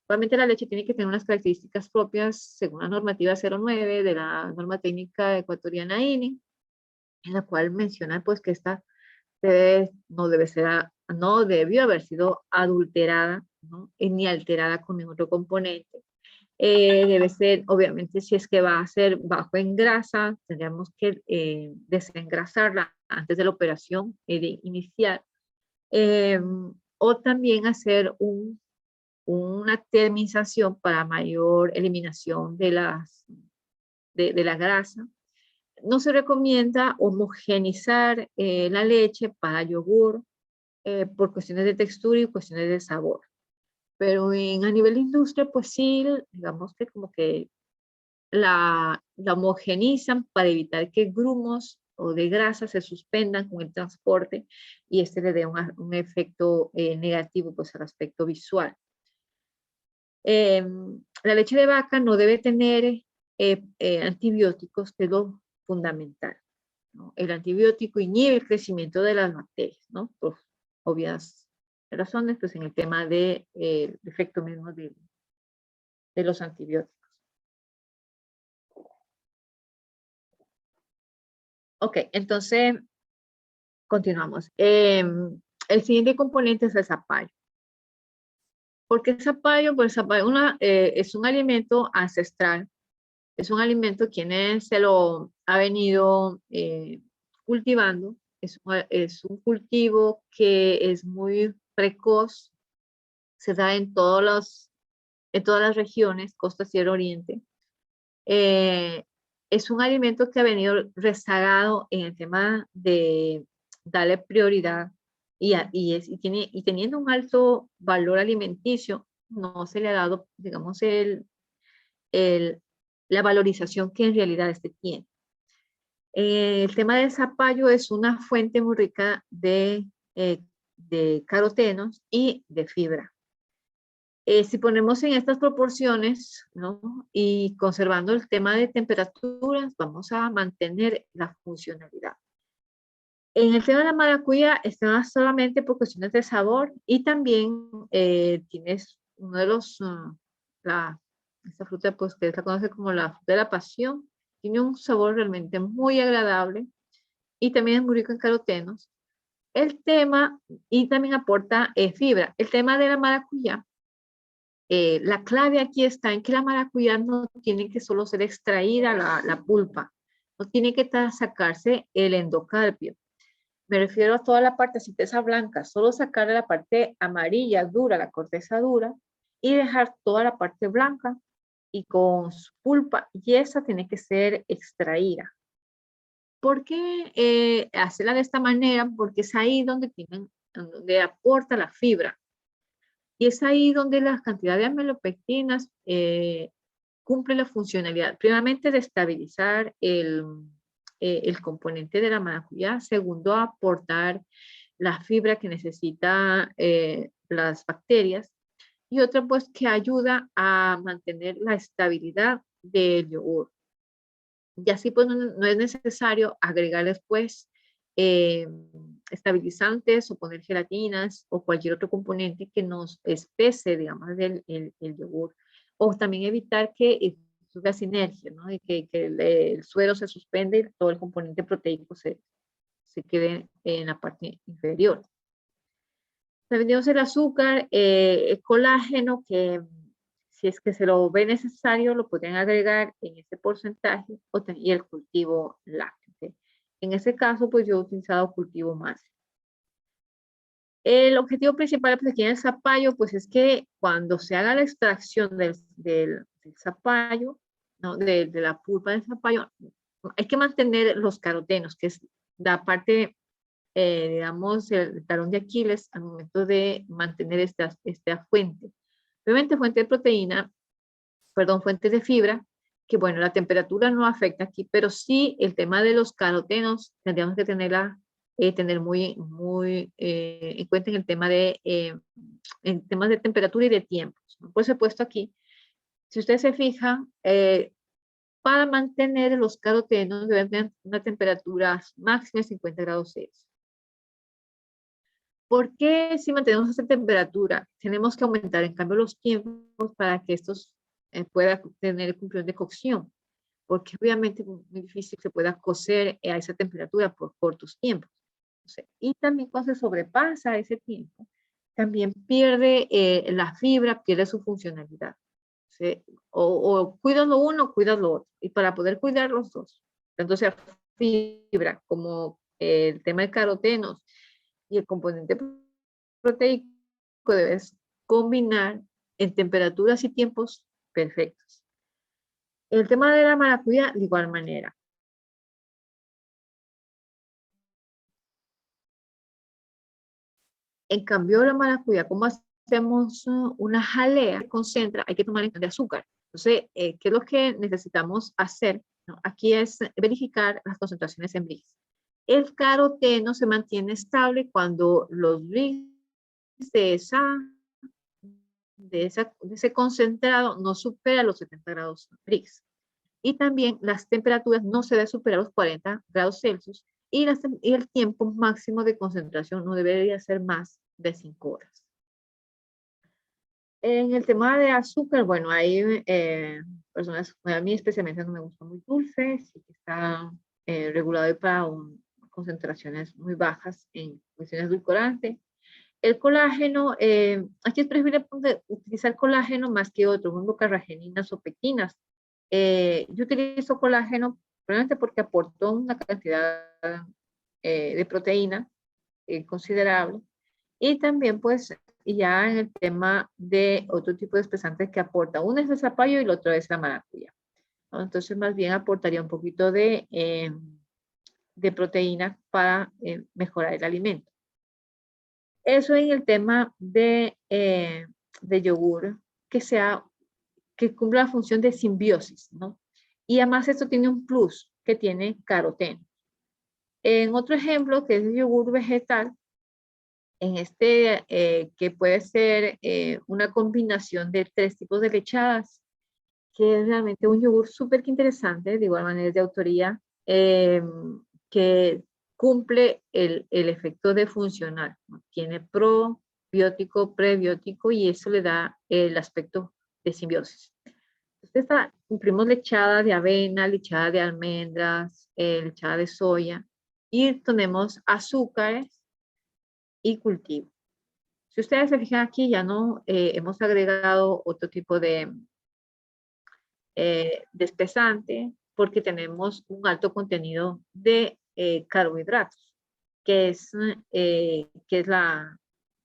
Obviamente la leche tiene que tener unas características propias según la normativa 09 de la norma técnica ecuatoriana INI, en la cual menciona pues que esta no debió haber sido adulterada, ¿no? Ni alterada con ningún otro componente. Debe ser, obviamente, si es que va a ser bajo en grasa, tendríamos que desengrasarla antes de la operación de iniciar. O también hacer una termización para mayor eliminación de la grasa. No se recomienda homogenizar la leche para yogur por cuestiones de textura y cuestiones de sabor. Pero a nivel de industria, pues sí, digamos que como que la homogenizan para evitar que grumos o de grasa se suspendan con el transporte y este le dé un efecto negativo pues al aspecto visual. La leche de vaca no debe tener antibióticos, que es lo fundamental, ¿no? El antibiótico inhibe el crecimiento de las bacterias, ¿no? Por obvias razones, pues en el tema del efecto mismo de los antibióticos. Ok, entonces continuamos. El siguiente componente es el zapallo. ¿Por qué zapallo? Pues zapallo es un alimento ancestral Es un alimento quienes se lo ha venido cultivando. Es un cultivo que es muy precoz, se da en todas las regiones, costa, sierra, oriente. Es un alimento que ha venido rezagado en el tema de darle prioridad y teniendo un alto valor alimenticio, no se le ha dado, digamos, la valorización que en realidad este tiene. El tema del zapallo es una fuente muy rica de carotenos y de fibra. Si ponemos en estas proporciones, ¿no? Y conservando el tema de temperaturas, vamos a mantener la funcionalidad. En el tema de la maracuyá está solamente por cuestiones de sabor y también tienes uno de los, esta fruta pues que se conoce como la fruta de la pasión, tiene un sabor realmente muy agradable y también es muy rico en carotenos. El tema, y también aporta fibra. El tema de la maracuyá, la clave aquí está en que la maracuyá no tiene que solo ser extraída la pulpa, no tiene que sacarse el endocarpio. Me refiero a toda la partecita blanca, solo sacar la parte amarilla dura, la corteza dura, y dejar toda la parte blanca y con su pulpa, y esa tiene que ser extraída. ¿Por qué hacerla de esta manera? Porque es ahí donde aporta la fibra. Y es ahí donde la cantidad de amilopectinas cumple la funcionalidad, primeramente de estabilizar el componente de la maracuyá, segundo, aportar la fibra que necesita las bacterias, y otra pues que ayuda a mantener la estabilidad del yogur. Y así pues no es necesario agregar después estabilizantes o poner gelatinas o cualquier otro componente que nos espese, digamos, el yogur. O también evitar que suba sinergia, ¿no? Y que el suero se suspende y todo el componente proteico se quede en la parte inferior. También tenemos el azúcar, el colágeno, que si es que se lo ve necesario, lo pueden agregar en ese porcentaje, y el cultivo lácteo. ¿Okay? En ese caso, pues yo he utilizado cultivo más. El objetivo principal pues, aquí en el zapallo, pues es que cuando se haga la extracción del zapallo, ¿no? de la pulpa del zapallo, hay que mantener los carotenos, que es la parte, digamos, el talón de Aquiles al momento de mantener esta fuente. Obviamente fuente de proteína, perdón, fuente de fibra, que bueno, la temperatura no afecta aquí, pero sí el tema de los carotenos tendríamos que tener muy en cuenta en el tema en temas de temperatura y de tiempos. ¿No? Pues he puesto aquí, si ustedes se fijan, para mantener los carotenos deben tener una temperatura máxima de 50 grados Celsius. ¿Por qué si mantenemos esta temperatura tenemos que aumentar en cambio los tiempos para que estos puedan tener el cumplido de cocción? Porque obviamente es muy difícil que se pueda cocer a esa temperatura por cortos tiempos. Y también cuando se sobrepasa ese tiempo, también pierde la fibra, pierde su funcionalidad. ¿Sí? O cuidas lo uno o cuidas lo otro. Y para poder cuidar los dos, tanto sea fibra como el tema de carotenos y el componente proteico, debes combinar en temperaturas y tiempos perfectos. El tema de la maracuyá, de igual manera. En cambio, la maracuyá, ¿cómo hacemos una jalea que concentra? Hay que tomar en cuenta de azúcar. Entonces, ¿qué es lo que necesitamos hacer? ¿No? Aquí es verificar las concentraciones en Brix. El caroteno se mantiene estable cuando los Brix de ese concentrado no supera los 70 grados Brix. Y también las temperaturas no se deben superar los 40 grados Celsius y el tiempo máximo de concentración no debería ser más de 5 horas. En el tema de azúcar, bueno, hay personas, a mí especialmente no me gusta muy dulce, sí que está regulado para concentraciones muy bajas en cuestiones edulcorantes. El colágeno, aquí es preferible utilizar colágeno más que otros, carrageninas o pectinas. yo utilizo colágeno probablemente porque aportó una cantidad de proteína considerable. Y también pues ya en el tema de otro tipo de espesantes que aporta. Uno es el zapallo y el otro es la maracuyá, ¿no? Entonces más bien aportaría un poquito de proteína para mejorar el alimento. Eso en el tema de yogur que cumpla la función de simbiosis, ¿no? Y además esto tiene un plus que tiene caroteno. En otro ejemplo, que es el yogur vegetal, en este que puede ser una combinación de 3 tipos de lechadas, que es realmente un yogur súper interesante, de igual manera es de autoría, que cumple el efecto de funcional, ¿no? Tiene probiótico, prebiótico y eso le da el aspecto de simbiosis. Entonces, cumplimos lechada de avena, lechada de almendras, lechada de soya y tenemos azúcares y cultivo. Si ustedes se fijan aquí, ya no hemos agregado otro tipo de espesante porque tenemos un alto contenido de carbohidratos, que es la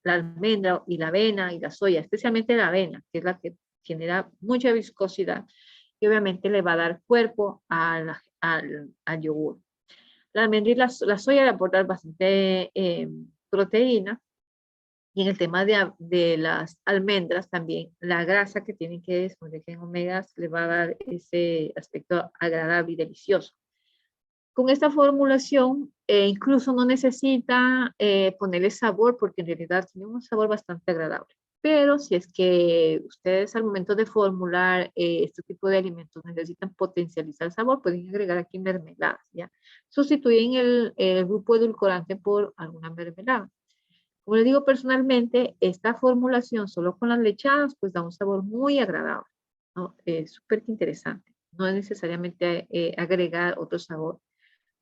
almendra y la avena y la soya, especialmente la avena, que es la que genera mucha viscosidad y obviamente le va a dar cuerpo al yogur. La almendra y la soya le aportan bastante proteína. Y en el tema de las almendras también, la grasa que tienen que descubrir en omegas le va a dar ese aspecto agradable y delicioso. Con esta formulación, incluso no necesita ponerle sabor porque en realidad tiene un sabor bastante agradable. Pero si es que ustedes al momento de formular este tipo de alimentos necesitan potencializar el sabor, pueden agregar aquí mermeladas, ¿ya? Sustituyen el grupo edulcorante por alguna mermelada. Como les digo personalmente, esta formulación solo con las lechadas pues da un sabor muy agradable, ¿no? Súper interesante. No es necesariamente agregar otro sabor,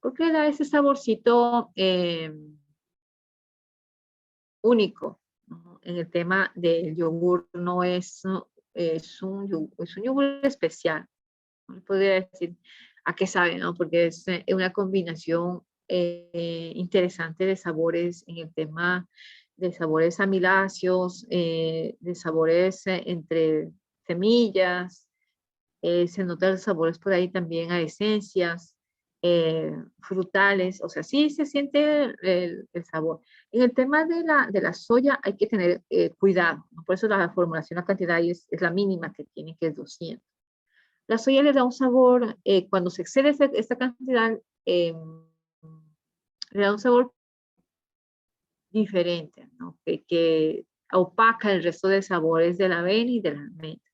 porque da ese saborcito único, ¿no? En el tema del yogur no es, no, es un yogur especial. No podría decir a qué sabe, ¿no? Porque es una combinación interesante de sabores en el tema de sabores amiláceos, de sabores entre semillas, se notan los sabores por ahí también a esencias, frutales, o sea, sí se siente el sabor. En el tema de la soya hay que tener cuidado, ¿no? Por eso la formulación, la cantidad es la mínima que tiene, que es 200. La soya le da un sabor, cuando se excede esta cantidad, le da un sabor diferente, ¿no? Que opaca el resto de sabores de la avena y de la almendra.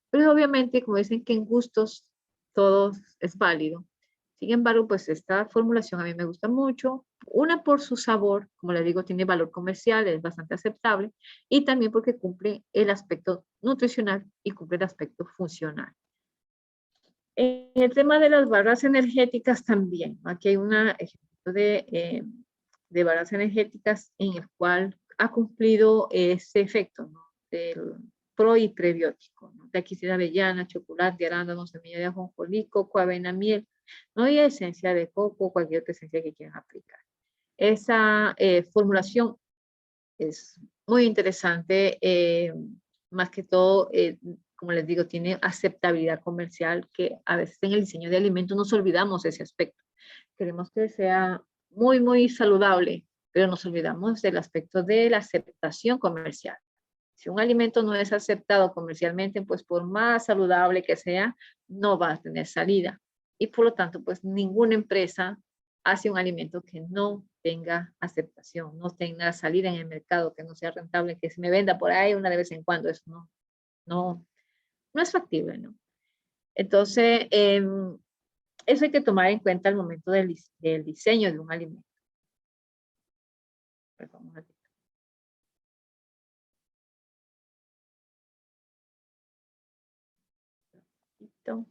Pero obviamente, como dicen que en gustos todo es válido. Sin embargo, pues esta formulación a mí me gusta mucho. Una por su sabor, como les digo, tiene valor comercial, es bastante aceptable. Y también porque cumple el aspecto nutricional y cumple el aspecto funcional. En el tema de las barras energéticas también, ¿no? Aquí hay un ejemplo de barras energéticas en el cual ha cumplido ese efecto, ¿no? Del pro y prebiótico, ¿no? De aquí tiene avellana, chocolate, arándano, semilla de ajonjolí, coco, avena, miel, ¿no? Y esencia de coco, cualquier otra esencia que quieran aplicar. Esa formulación es muy interesante, más que todo, como les digo, tiene aceptabilidad comercial, que a veces en el diseño de alimentos nos olvidamos ese aspecto. Queremos que sea muy, muy saludable, pero nos olvidamos del aspecto de la aceptación comercial. Si un alimento no es aceptado comercialmente, pues por más saludable que sea, no va a tener salida. Y por lo tanto, pues ninguna empresa hace un alimento que no tenga aceptación, no tenga salida en el mercado, que no sea rentable, que se me venda por ahí una de vez en cuando. Eso no, no es factible, ¿no? Entonces, eso hay que tomar en cuenta al momento del diseño de un alimento. Listo.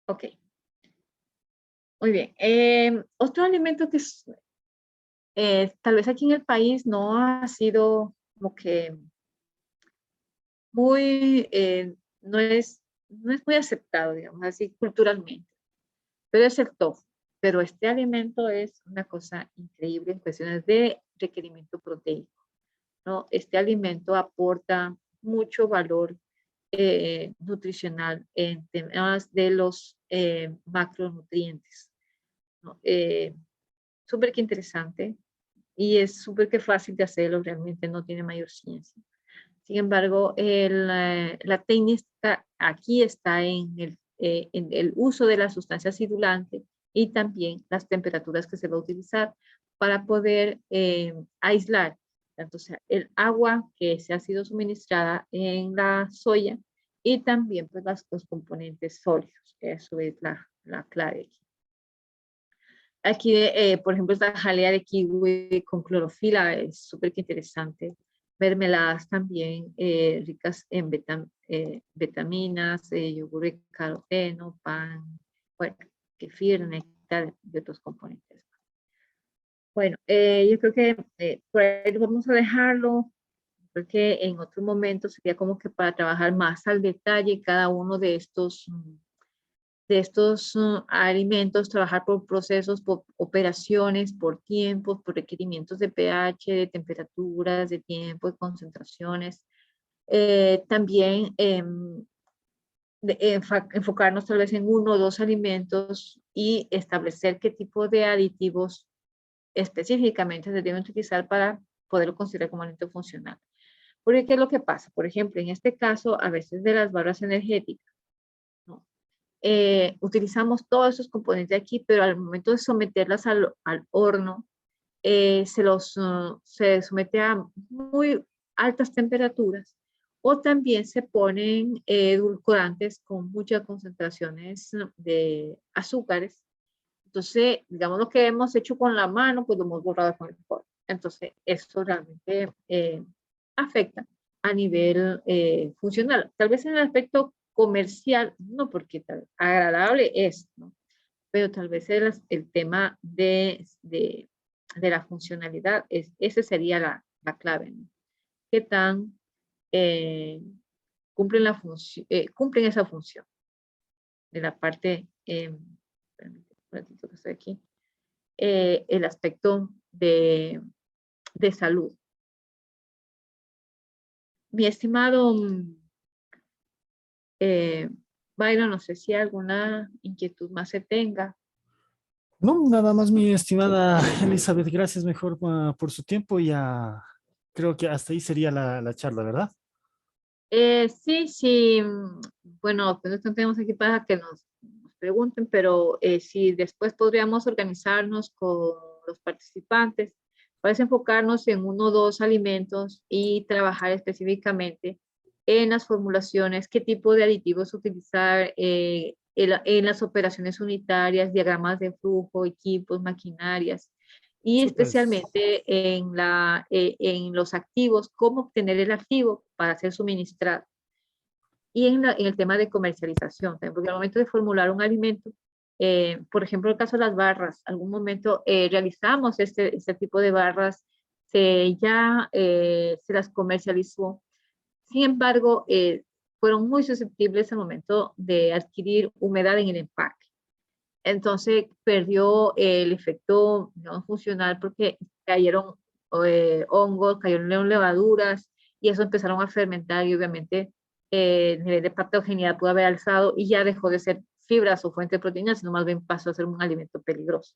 Ok. Muy bien. Otro alimento que tal vez aquí en el país no ha sido como que muy, no es muy aceptado, digamos así, culturalmente, pero es el tofu. Pero este alimento es una cosa increíble en cuestiones de requerimiento proteico, ¿no? Este alimento aporta mucho valor nutricional en temas de los macronutrientes, ¿no? Súper que interesante y es súper que fácil de hacerlo, realmente no tiene mayor ciencia. Sin embargo, la técnica aquí está en el uso de la sustancia acidulante y también las temperaturas que se va a utilizar para poder aislar tanto sea el agua que se ha sido suministrada en la soya y también pues, los componentes sólidos. Eso es la clave. Aquí, por ejemplo, esta jalea de kiwi con clorofila es súper interesante. Mermeladas también ricas en vitaminas, yogur de caroteno, pan, bueno, kefir, néctar y otros componentes. Bueno, yo creo que por ahí vamos a dejarlo, porque en otro momento sería como que para trabajar más al detalle cada uno de estos alimentos, trabajar por procesos, por operaciones, por tiempos, por requerimientos de pH, de temperaturas, de tiempo, de concentraciones. También enfocarnos tal vez en uno o dos alimentos y establecer qué tipo de aditivos específicamente se deben utilizar para poderlo considerar como alimento funcional. Porque, ¿qué es lo que pasa? Por ejemplo, en este caso, a veces de las barras energéticas, ¿no? Utilizamos todos esos componentes de aquí, pero al momento de someterlas al horno, se somete a muy altas temperaturas o también se ponen edulcorantes con muchas concentraciones de azúcares. Entonces, digamos lo que hemos hecho con la mano, pues lo hemos borrado con el horno. Entonces, eso realmente afecta a nivel funcional. Tal vez en el aspecto comercial, no porque tal, agradable es, ¿no? Pero tal vez el tema de la funcionalidad, esa sería la clave, ¿no? ¿Qué tan eh, cumplen, cumplen esa función de la parte, un ratito que estoy aquí, el aspecto de salud? Mi estimado Eh, Byron, no sé si alguna inquietud más se tenga. No, nada más, mi estimada Elizabeth, gracias mejor por su tiempo. Ya creo que hasta ahí sería la charla, ¿verdad? Sí, sí, bueno, pues no tenemos aquí para que nos pregunten, pero si después podríamos organizarnos con los participantes para enfocarnos en uno o dos alimentos y trabajar específicamente en las formulaciones, qué tipo de aditivos utilizar en las operaciones unitarias, diagramas de flujo, equipos, maquinarias y Súper. especialmente en los activos, cómo obtener el activo para ser suministrado. Y en el tema de comercialización, porque al momento de formular un alimento, por ejemplo, el caso de las barras, algún momento realizamos este tipo de barras, se las comercializó. Sin embargo, fueron muy susceptibles al momento de adquirir humedad en el empaque. Entonces perdió el efecto no funcional porque cayeron hongos, cayeron levaduras y eso empezaron a fermentar y obviamente el nivel de patogenicidad pudo haber alzado y ya dejó de ser fibras o fuente de proteínas, sino más bien pasó a ser un alimento peligroso.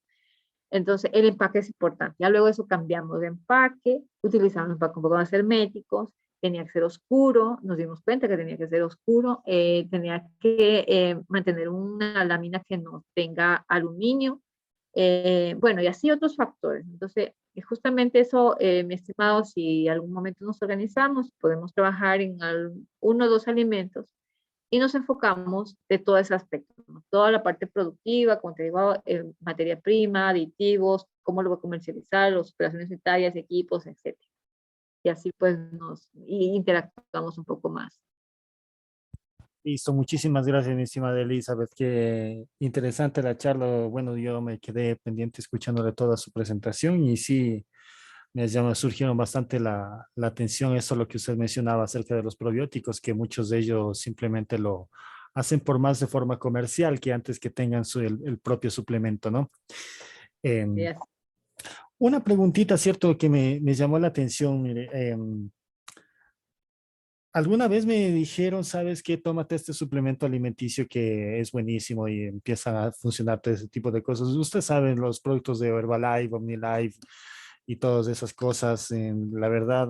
Entonces, el empaque es importante. Ya luego eso cambiamos de empaque, utilizamos un empaque un poco más herméticos, tenía que ser oscuro, nos dimos cuenta que tenía que ser oscuro, tenía que mantener una lámina que no tenga aluminio, bueno, y así otros factores. Entonces, justamente eso, mi estimado, si algún momento nos organizamos, podemos trabajar en uno o dos alimentos y nos enfocamos de todo ese aspecto, ¿no? Toda la parte productiva, como te digo, materia prima, aditivos, cómo lo va a comercializar, las operaciones unitarias, equipos, etcétera. Y así pues interactuamos un poco más. Listo, muchísimas gracias, mi estimada Elizabeth. Qué interesante la charla. Bueno, yo me quedé pendiente escuchando de toda su presentación y sí, surgieron bastante la atención eso, lo que usted mencionaba acerca de los probióticos, que muchos de ellos simplemente lo hacen por más de forma comercial que antes que tengan el propio suplemento, ¿no? Em, Yes. una preguntita, cierto, que me llamó la atención, mire, alguna vez me dijeron, ¿sabes qué? Tómate este suplemento alimenticio que es buenísimo y empiezan a funcionar todo ese tipo de cosas. Usted sabe, los productos de Herbalife, OmniLife y todas esas cosas, la verdad,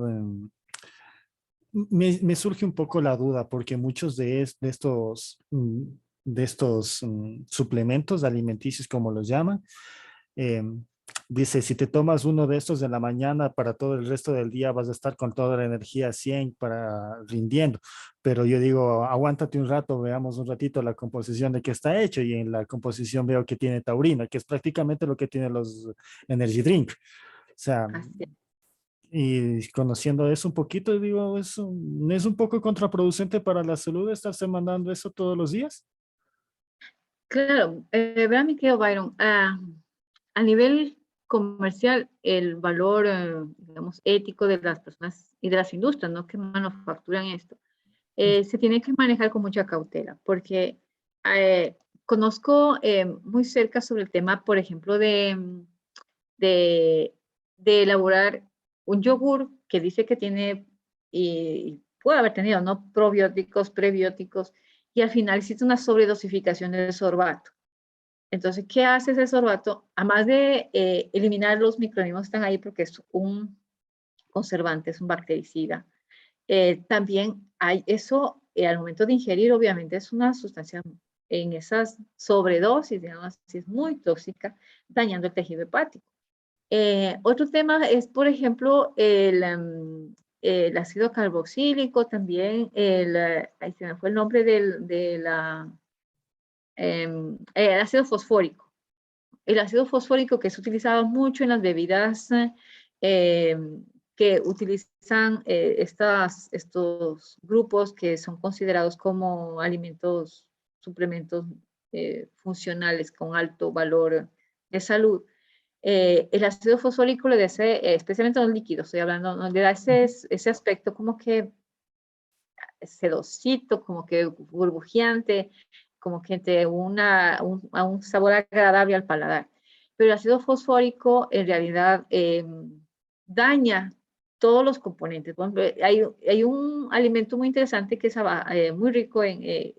me surge un poco la duda porque muchos de estos suplementos alimenticios, como los llaman, em, dice, si te tomas uno de estos en la mañana, para todo el resto del día vas a estar con toda la energía 100 para rindiendo. Pero yo digo, aguántate un rato, veamos un ratito la composición de qué está hecho. Y en la composición veo que tiene taurina, que es prácticamente lo que tienen los energy drink. O sea, Así y conociendo eso un poquito, digo, es un poco contraproducente para la salud estarse mandando eso todos los días. claro, verá, mi querido Byron, a nivel comercial, el valor, digamos, ético de las personas y de las industrias, ¿no? Que manufacturan esto, se tiene que manejar con mucha cautela, porque eh, conozco muy cerca sobre el tema, por ejemplo, de, de elaborar un yogur que dice que tiene, y puede haber tenido, ¿no? Probióticos, prebióticos, y al final existe una sobredosificación de sorbato. Entonces, ¿qué hace ese sorbato? Además de eliminar los microorganismos que están ahí, porque es un conservante, es un bactericida, también hay eso, al momento de ingerir, obviamente es una sustancia en esas sobredosis, digamos así, es muy tóxica, dañando el tejido hepático. Otro tema es, por ejemplo, el ácido carboxílico, también ahí se me fue el nombre el ácido fosfórico. El ácido fosfórico que es utilizado mucho en las bebidas eh, que utilizan estos grupos que son considerados como alimentos, suplementos funcionales con alto valor de salud. El ácido fosfórico le da especialmente en los líquidos, estoy hablando, ¿no? Le da ese aspecto como que sedosito, como que burbujeante, como que te a un sabor agradable al paladar. Pero el ácido fosfórico en realidad daña todos los componentes. Por ejemplo, hay un alimento muy interesante que es muy rico y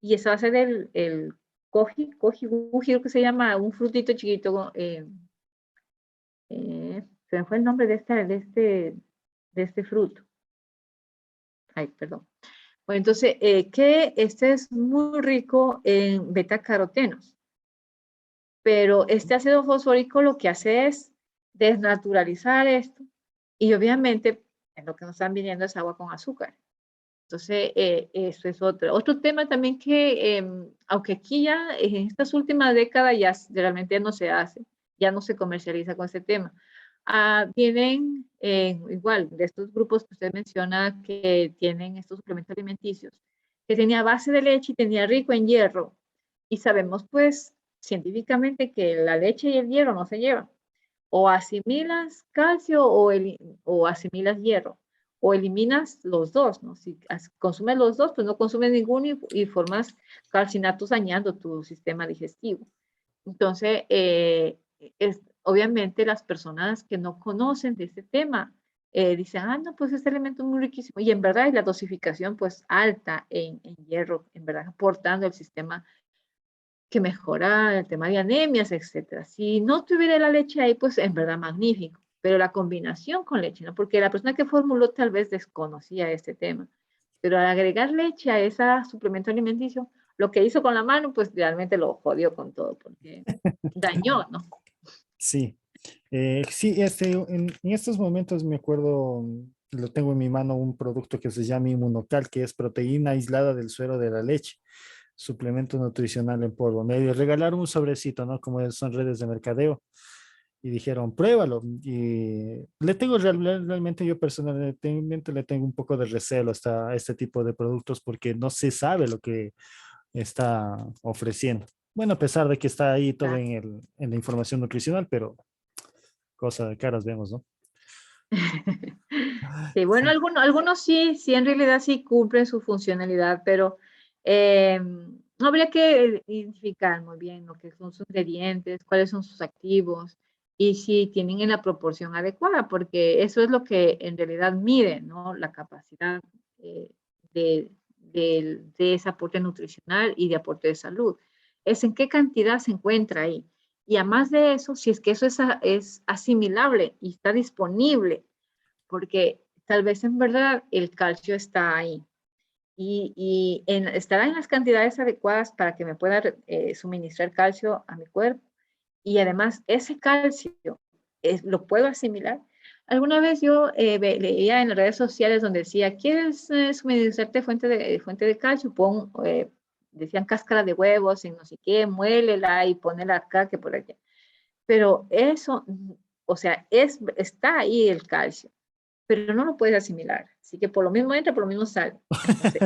es a base del koji guji, que se llama un frutito chiquito. Se me fue el nombre de este fruto. Ay, perdón. Bueno, entonces, que este es muy rico en betacarotenos, pero este ácido fosfórico lo que hace es desnaturalizar esto y obviamente en lo que nos están viniendo es agua con azúcar. Entonces, eso es otro tema también que, aunque aquí ya en estas últimas décadas ya realmente ya no se hace, ya no se comercializa con este tema. Tienen igual de estos grupos que usted menciona que tienen estos suplementos alimenticios, que tenía base de leche y tenía rico en hierro. Y sabemos pues científicamente que la leche y el hierro no se llevan. O asimilas calcio o asimilas hierro, o eliminas los dos, ¿no? Si consumes los dos, pues no consumes ninguno y formas calcinatos dañando tu sistema digestivo. Entonces, obviamente las personas que no conocen de este tema dicen, no, pues este elemento es muy riquísimo. Y en verdad es la dosificación pues alta en hierro, en verdad, aportando el sistema que mejora el tema de anemias, etcétera. Si no tuviera la leche ahí, pues en verdad magnífico. Pero la combinación con leche, ¿no? Porque la persona que formuló tal vez desconocía este tema. Pero al agregar leche a ese suplemento alimenticio, lo que hizo con la mano, pues realmente lo jodió con todo, porque dañó, ¿no? Sí, sí, en estos momentos me acuerdo, lo tengo en mi mano un producto que se llama Inmunocal, que es proteína aislada del suero de la leche, suplemento nutricional en polvo. Me regalaron un sobrecito, ¿no? Como son redes de mercadeo. y dijeron, pruébalo. Y le tengo realmente, yo personalmente le tengo un poco de recelo a este tipo de productos porque no se sabe lo que está ofreciendo. Bueno, a pesar de que está ahí todo ¿verdad? en la información nutricional, pero cosa de caras vemos, ¿no? Sí, bueno, Sí. algunos sí, sí, en realidad sí cumplen su funcionalidad, pero habría que identificar muy bien lo que son sus ingredientes, cuáles son sus activos y si tienen en la proporción adecuada, porque eso es lo que en realidad mide, ¿no? La capacidad eh, de ese aporte nutricional y de aporte de salud. Es en qué cantidad se encuentra ahí. Y además de eso, si es que eso es asimilable y está disponible porque tal vez en verdad el calcio está ahí y estará en las cantidades adecuadas para que me pueda suministrar calcio a mi cuerpo. Y además ese calcio lo puedo asimilar. Alguna vez yo leía en las redes sociales donde decía, ¿quieres suministrarte fuente de calcio? Decían cáscara de huevos y no sé qué, muélela y ponela acá que por allá. Pero eso, o sea, está ahí el calcio pero no lo puedes asimilar. Así que por lo mismo entra, por lo mismo sale. Entonces,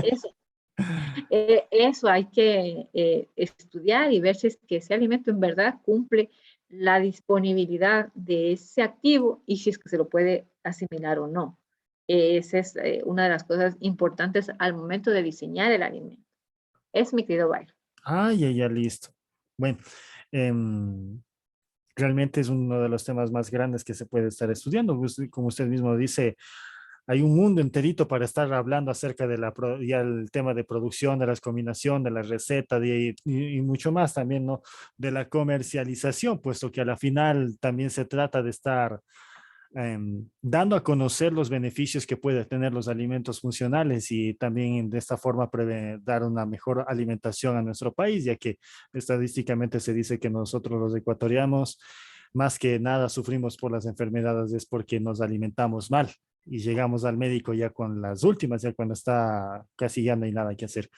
eso hay que estudiar y ver si es que ese alimento en verdad cumple la disponibilidad de ese activo y si es que se lo puede asimilar o no. Esa es una de las cosas importantes al momento de diseñar el alimento. Es mi querido Byron. Ah, ya, listo. Bueno, em, realmente es uno de los temas más grandes que se puede estar estudiando. Como usted mismo dice, hay un mundo enterito para estar hablando acerca de ya el tema de producción, de la combinación, de la receta y mucho más también, ¿no? De la comercialización, puesto que a la final también se trata de estar dando a conocer los beneficios que pueden tener los alimentos funcionales y también de esta forma dar una mejor alimentación a nuestro país, ya que estadísticamente se dice que nosotros los ecuatorianos más que nada sufrimos por las enfermedades es porque nos alimentamos mal y llegamos al médico ya con las últimas, ya cuando está casi ya no hay nada que hacer.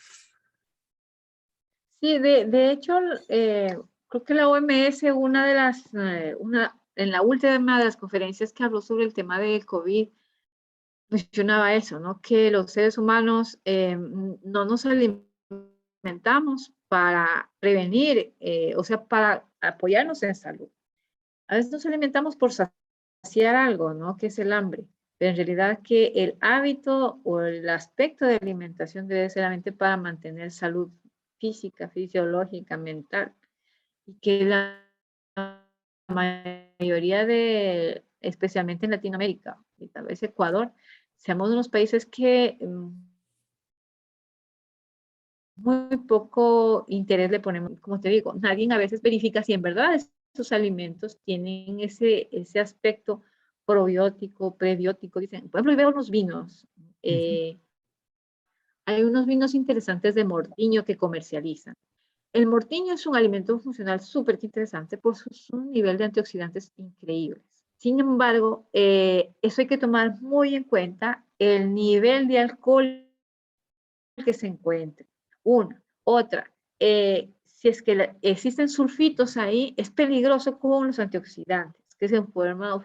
Sí, de hecho, creo que la OMS, en la última de las conferencias que habló sobre el tema del COVID, mencionaba eso, ¿no? Que los seres humanos no nos alimentamos para prevenir, o sea, para apoyarnos en salud. A veces nos alimentamos por saciar algo, ¿no? Que es el hambre. Pero en realidad que el hábito o el aspecto de alimentación debe ser solamente para mantener salud física, fisiológica, mental. Y que la mayoría especialmente en Latinoamérica y tal vez Ecuador, seamos unos países que muy poco interés le ponemos, como te digo, nadie a veces verifica si en verdad esos alimentos tienen ese aspecto probiótico, prebiótico, dicen, por ejemplo, veo unos vinos, Ujú. hay unos vinos interesantes de Mortiño que comercializan. El mortiño es un alimento funcional súper interesante por su nivel de antioxidantes increíbles. Sin embargo, eso hay que tomar muy en cuenta el nivel de alcohol que se encuentre. Una, otra, si es que existen sulfitos ahí, es peligroso con los antioxidantes que se formen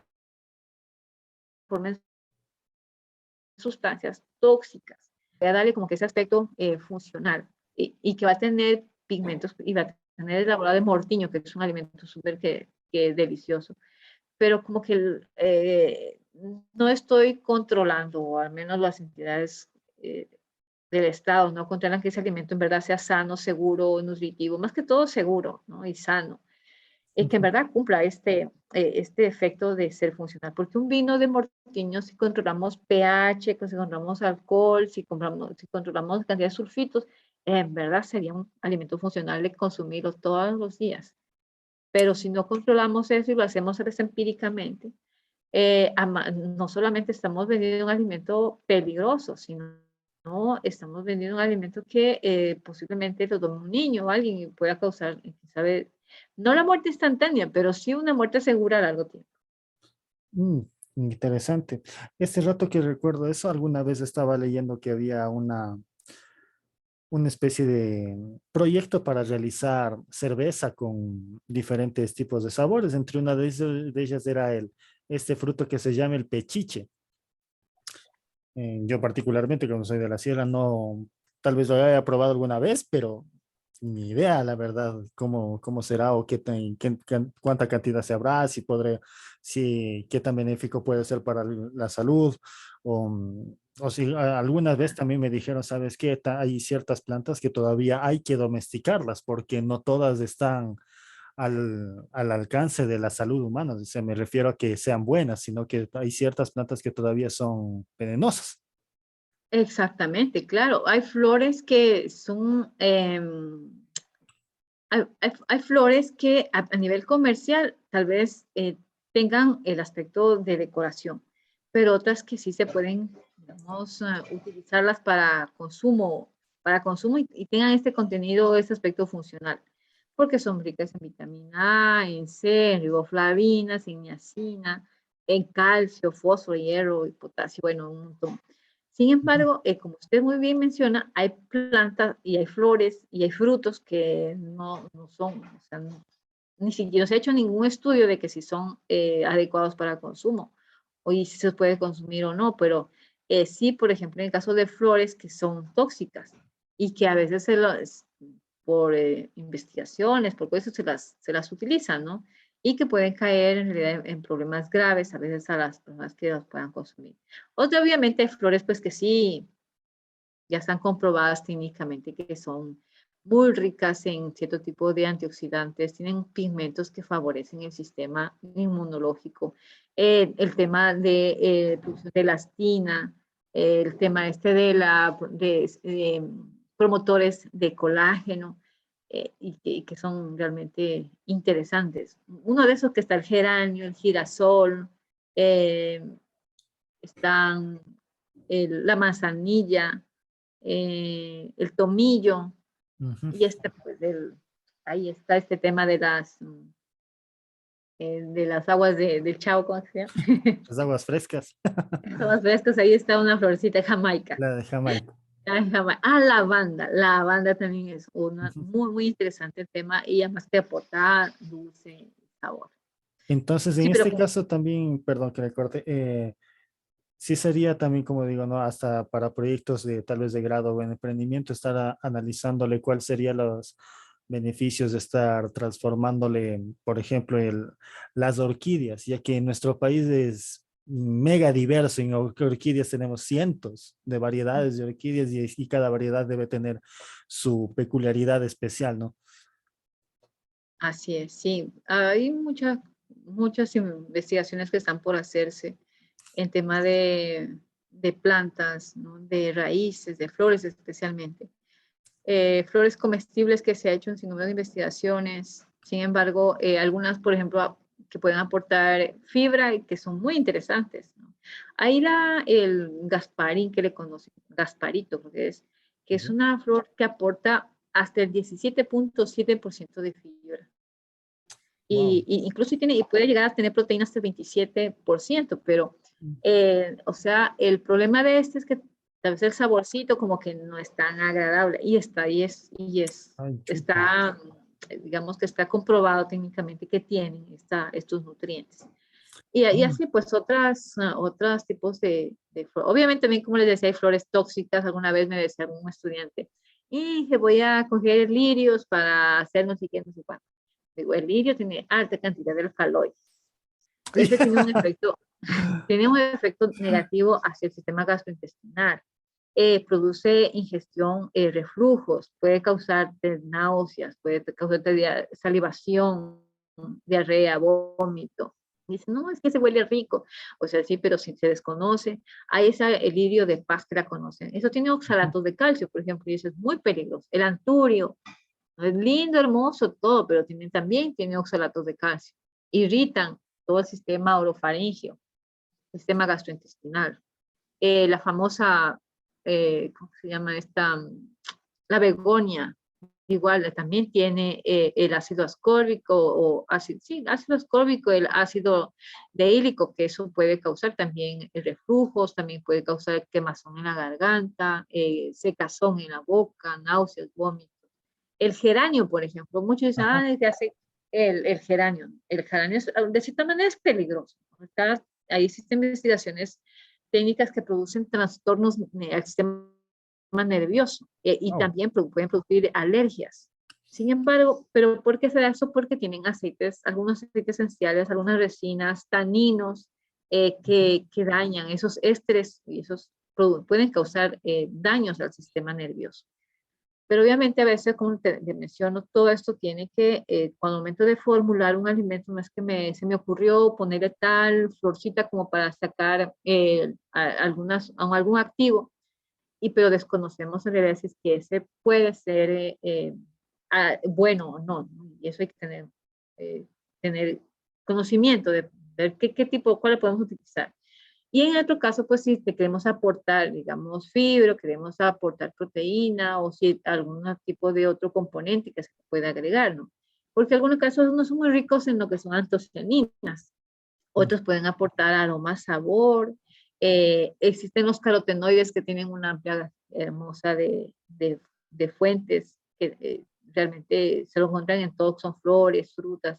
sustancias tóxicas. Voy a darle como que ese aspecto funcional y que va a tener pigmentos y va a tener elaborado de mortiño, que es un alimento súper que delicioso. Pero como que no estoy controlando, o al menos las entidades del Estado no controlan que ese alimento en verdad sea sano, seguro, nutritivo, más que todo seguro, ¿no? Y sano que en Ujú. verdad cumpla este efecto de ser funcional. Porque un vino de mortiño, si controlamos pH, si controlamos alcohol, si controlamos cantidad de sulfitos, en verdad sería un alimento funcional de consumirlo todos los días. Pero si no controlamos eso y lo hacemos empíricamente, no solamente estamos vendiendo un alimento peligroso, sino estamos vendiendo un alimento que posiblemente lo tome un niño o alguien y pueda causar, sabe, no la muerte instantánea, pero sí una muerte segura a largo tiempo. Mm, interesante. Este rato que recuerdo eso, alguna vez estaba leyendo que había una especie de proyecto para realizar cerveza con diferentes tipos de sabores. Entre una de ellas era este fruto que se llama el pechiche. Yo particularmente, como soy de la sierra, no, tal vez lo haya probado alguna vez, pero ni idea, la verdad, cómo será o cuánta cantidad se habrá, si podré, si, qué tan benéfico puede ser para la salud, o si alguna vez también me dijeron, ¿sabes qué? Hay ciertas plantas que todavía hay que domesticarlas porque no todas están al alcance de la salud humana. O sea, me refiero a que sean buenas, sino que hay ciertas plantas que todavía son venenosas. Exactamente, claro. Hay flores que son, hay flores que a nivel comercial tal vez tengan el aspecto de decoración, pero otras que sí se pueden, digamos, utilizarlas para consumo y tengan este contenido, este aspecto funcional, porque son ricas en vitamina A, en C, en riboflavinas, en niacina, en calcio, fósforo, hierro y potasio, bueno, un montón. Sin Ujú. embargo, como usted muy bien menciona, hay plantas y hay flores y hay frutos que no son, o sea, ni siquiera se ha hecho ningún estudio de que si son adecuados para consumo o y si se puede consumir o no, pero sí, por ejemplo, en el caso de flores que son tóxicas y que a veces por investigaciones, por eso se las utilizan, ¿no? Y que pueden caer en realidad en problemas graves a veces a las personas que las puedan consumir. Otra, obviamente, hay flores pues que sí, ya están comprobadas clínicamente que son muy ricas en cierto tipo de antioxidantes, tienen pigmentos que favorecen el sistema inmunológico, el tema de elastina, el tema este de promotores de colágeno, y que son realmente interesantes. Uno de esos que está el geranio, el girasol, eh, están la manzanilla, el tomillo, Ujú. y pues, ahí está este tema de las aguas del Chavo, ¿cómo se llama? Las aguas frescas, Aguas frescas, ahí está una florcita de Jamaica. la de Jamaica. La banda también es una Ujú. muy, muy interesante el tema y además te aporta dulce sabor. Entonces, en Sí, pero este caso también, perdón que le corte, sí sería también, como digo, ¿no? Hasta para proyectos de tal vez de grado o en emprendimiento, estar analizándole cuáles serían los beneficios de estar transformándole, por ejemplo, las orquídeas, ya que en nuestro país es mega diverso. En orquídeas tenemos cientos de variedades de orquídeas y cada variedad debe tener su peculiaridad especial, ¿no? así es, sí. Hay muchas investigaciones que están por hacerse en tema de plantas, ¿no? De raíces, de flores especialmente. Flores comestibles que se ha hecho un sinnúmero de investigaciones. Sin embargo, algunas, por ejemplo, que pueden aportar fibra y que son muy interesantes, ¿no? Ahí el gasparín que le conocen, gasparito, que es Ya. una flor que aporta hasta el 17.7% de fibra. Wow. Y incluso tiene, y puede llegar a tener proteínas hasta el 27%, pero, o sea, el problema de este es que tal vez el saborcito como que no es tan agradable y Ay, chuta. está, digamos que está comprobado técnicamente que tienen estos nutrientes. Y Mm. así pues otros tipos obviamente también como les decía hay flores tóxicas, alguna vez me decía algún estudiante, y que voy a coger lirios para hacer no sé qué, no sé cuánto. Digo, el lirio tiene alta cantidad de alcaloides. Ese tiene un efecto negativo hacia el sistema gastrointestinal. Produce ingestión, reflujos, puede causar náuseas, puede causar salivación, diarrea, vómito. Dice, no, es que se huele rico. O sea, sí, pero si se desconoce, hay el lirio de paz que la conocen. Eso tiene Ujú. oxalatos de calcio, por ejemplo, y eso es muy peligroso. El anturio, es lindo, hermoso, todo, pero también tiene oxalatos de calcio. Irritan todo el sistema orofaringio, el sistema gastrointestinal. La famosa, ¿cómo se llama esta? La begonia, igual también tiene el ácido ascórbico o ácido, sí, ácido ascórbico, el ácido deílico, que eso puede causar también reflujos, también puede causar quemazón en la garganta, secazón en la boca, náuseas, vómitos. El geranio, por ejemplo, muchos dicen, Ajá. ¿qué hace el geranio? El geranio de cierta manera es peligroso. Ahí existen investigaciones técnicas que producen trastornos al sistema nervioso y Oh, también pueden producir alergias. Sin embargo, ¿pero por qué se da eso? Porque tienen aceites, algunos aceites esenciales, algunas resinas, taninos que dañan esos ésteres y esos pueden causar daños al sistema nervioso. Pero obviamente a veces, como te menciono, todo esto tiene que, cuando momento de formular un alimento, no es que se me ocurrió ponerle tal florcita como para sacar algún activo, pero desconocemos en realidad si es que ese puede ser bueno o no, ¿no? Y eso hay que tener conocimiento de ver qué tipo, cuál le podemos utilizar. Y en otro caso, pues si te queremos aportar, digamos, fibra, queremos aportar proteína o si algún tipo de otro componente que se puede agregar, ¿no? Porque algunos casos no son muy ricos en lo que son antocianinas. mm, Otros pueden aportar aroma, sabor. Existen los carotenoides que tienen una amplia, hermosa de fuentes que realmente se lo encuentran en todo, son flores, frutas.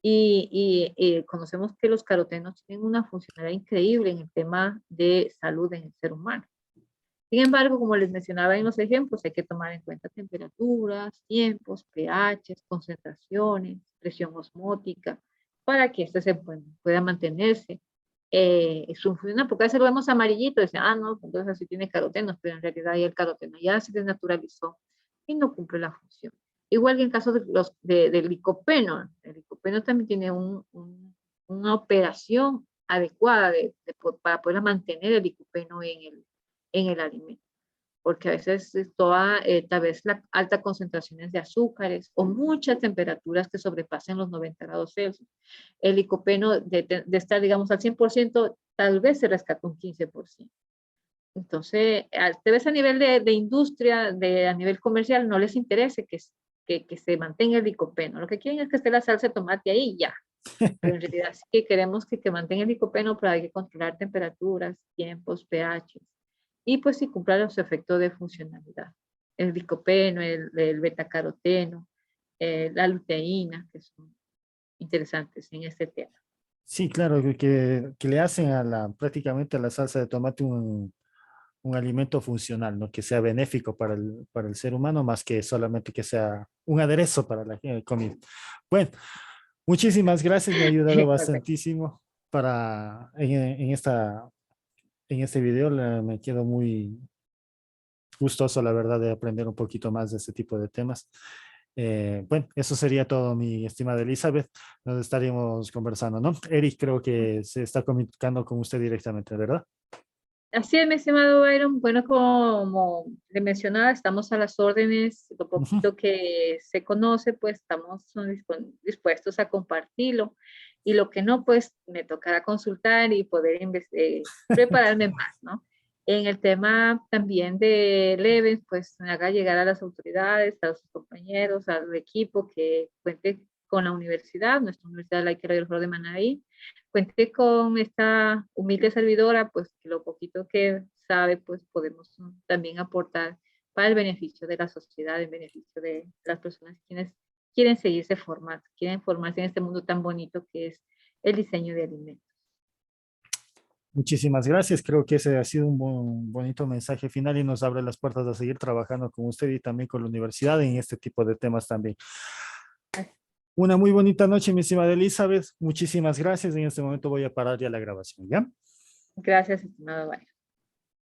Y conocemos que los carotenos tienen una funcionalidad increíble en el tema de salud en el ser humano. Sin embargo, como les mencionaba en los ejemplos, hay que tomar en cuenta temperaturas, tiempos, pH, concentraciones, presión osmótica, para que este pueda mantenerse. Funciona, porque a veces lo vemos amarillito y dicen, no, entonces así tiene carotenos, pero en realidad el caroteno ya se desnaturalizó y no cumple la función. Igual que en caso del licopeno. El licopeno también tiene una operación adecuada para poder mantener el licopeno en el alimento, porque a veces tal vez las altas concentraciones de azúcares o muchas temperaturas que sobrepasen los 90 grados Celsius. El licopeno de estar, digamos, al 100%, tal vez se rescata un 15%. Entonces, tal vez a nivel de industria, a nivel comercial, no les interese que se mantenga el licopeno. Lo que quieren es que esté la salsa de tomate ahí y ya. Pero en realidad sí que queremos que mantenga el licopeno, pero hay que controlar temperaturas, tiempos, pH. Y pues sí cumpla los efectos de funcionalidad. El licopeno, el betacaroteno, la luteína, que son interesantes en este tema. sí, claro, que le hacen prácticamente a la salsa de tomate un alimento funcional, ¿no? Que sea benéfico para el ser humano, más que solamente que sea un aderezo para la comida. Bueno, muchísimas gracias, me ha ayudado Igualmente. bastantísimo en este video. Me quedo muy gustoso, la verdad, de aprender un poquito más de este tipo de temas. Bueno, eso sería todo, mi estimada Elizabeth. Nos estaríamos conversando, ¿no? Eric creo que se está comunicando con usted directamente, ¿verdad? Así es, mi estimado Byron. Bueno, como le mencionaba, estamos a las órdenes. Lo Ujú. poquito que se conoce, pues estamos dispuestos a compartirlo. Y lo que no, pues me tocará consultar y poder prepararme más, ¿no? En el tema también de Levens, pues me haga llegar a las autoridades, a sus compañeros, al equipo que cuente con la universidad, nuestra Universidad Laica del Foro de Manaví, cuente con esta humilde servidora, pues que lo poquito que sabe, pues podemos también aportar para el beneficio de la sociedad, el beneficio de las personas quienes quieren seguirse formando, quieren formarse en este mundo tan bonito que es el diseño de alimentos. Muchísimas gracias. Creo que ese ha sido un bonito mensaje final y nos abre las puertas a seguir trabajando con usted y también con la universidad en este tipo de temas también. Una muy bonita noche, mi estimada Elizabeth. Muchísimas gracias. En este momento voy a parar ya la grabación, ¿ya? Gracias, estimado Mario.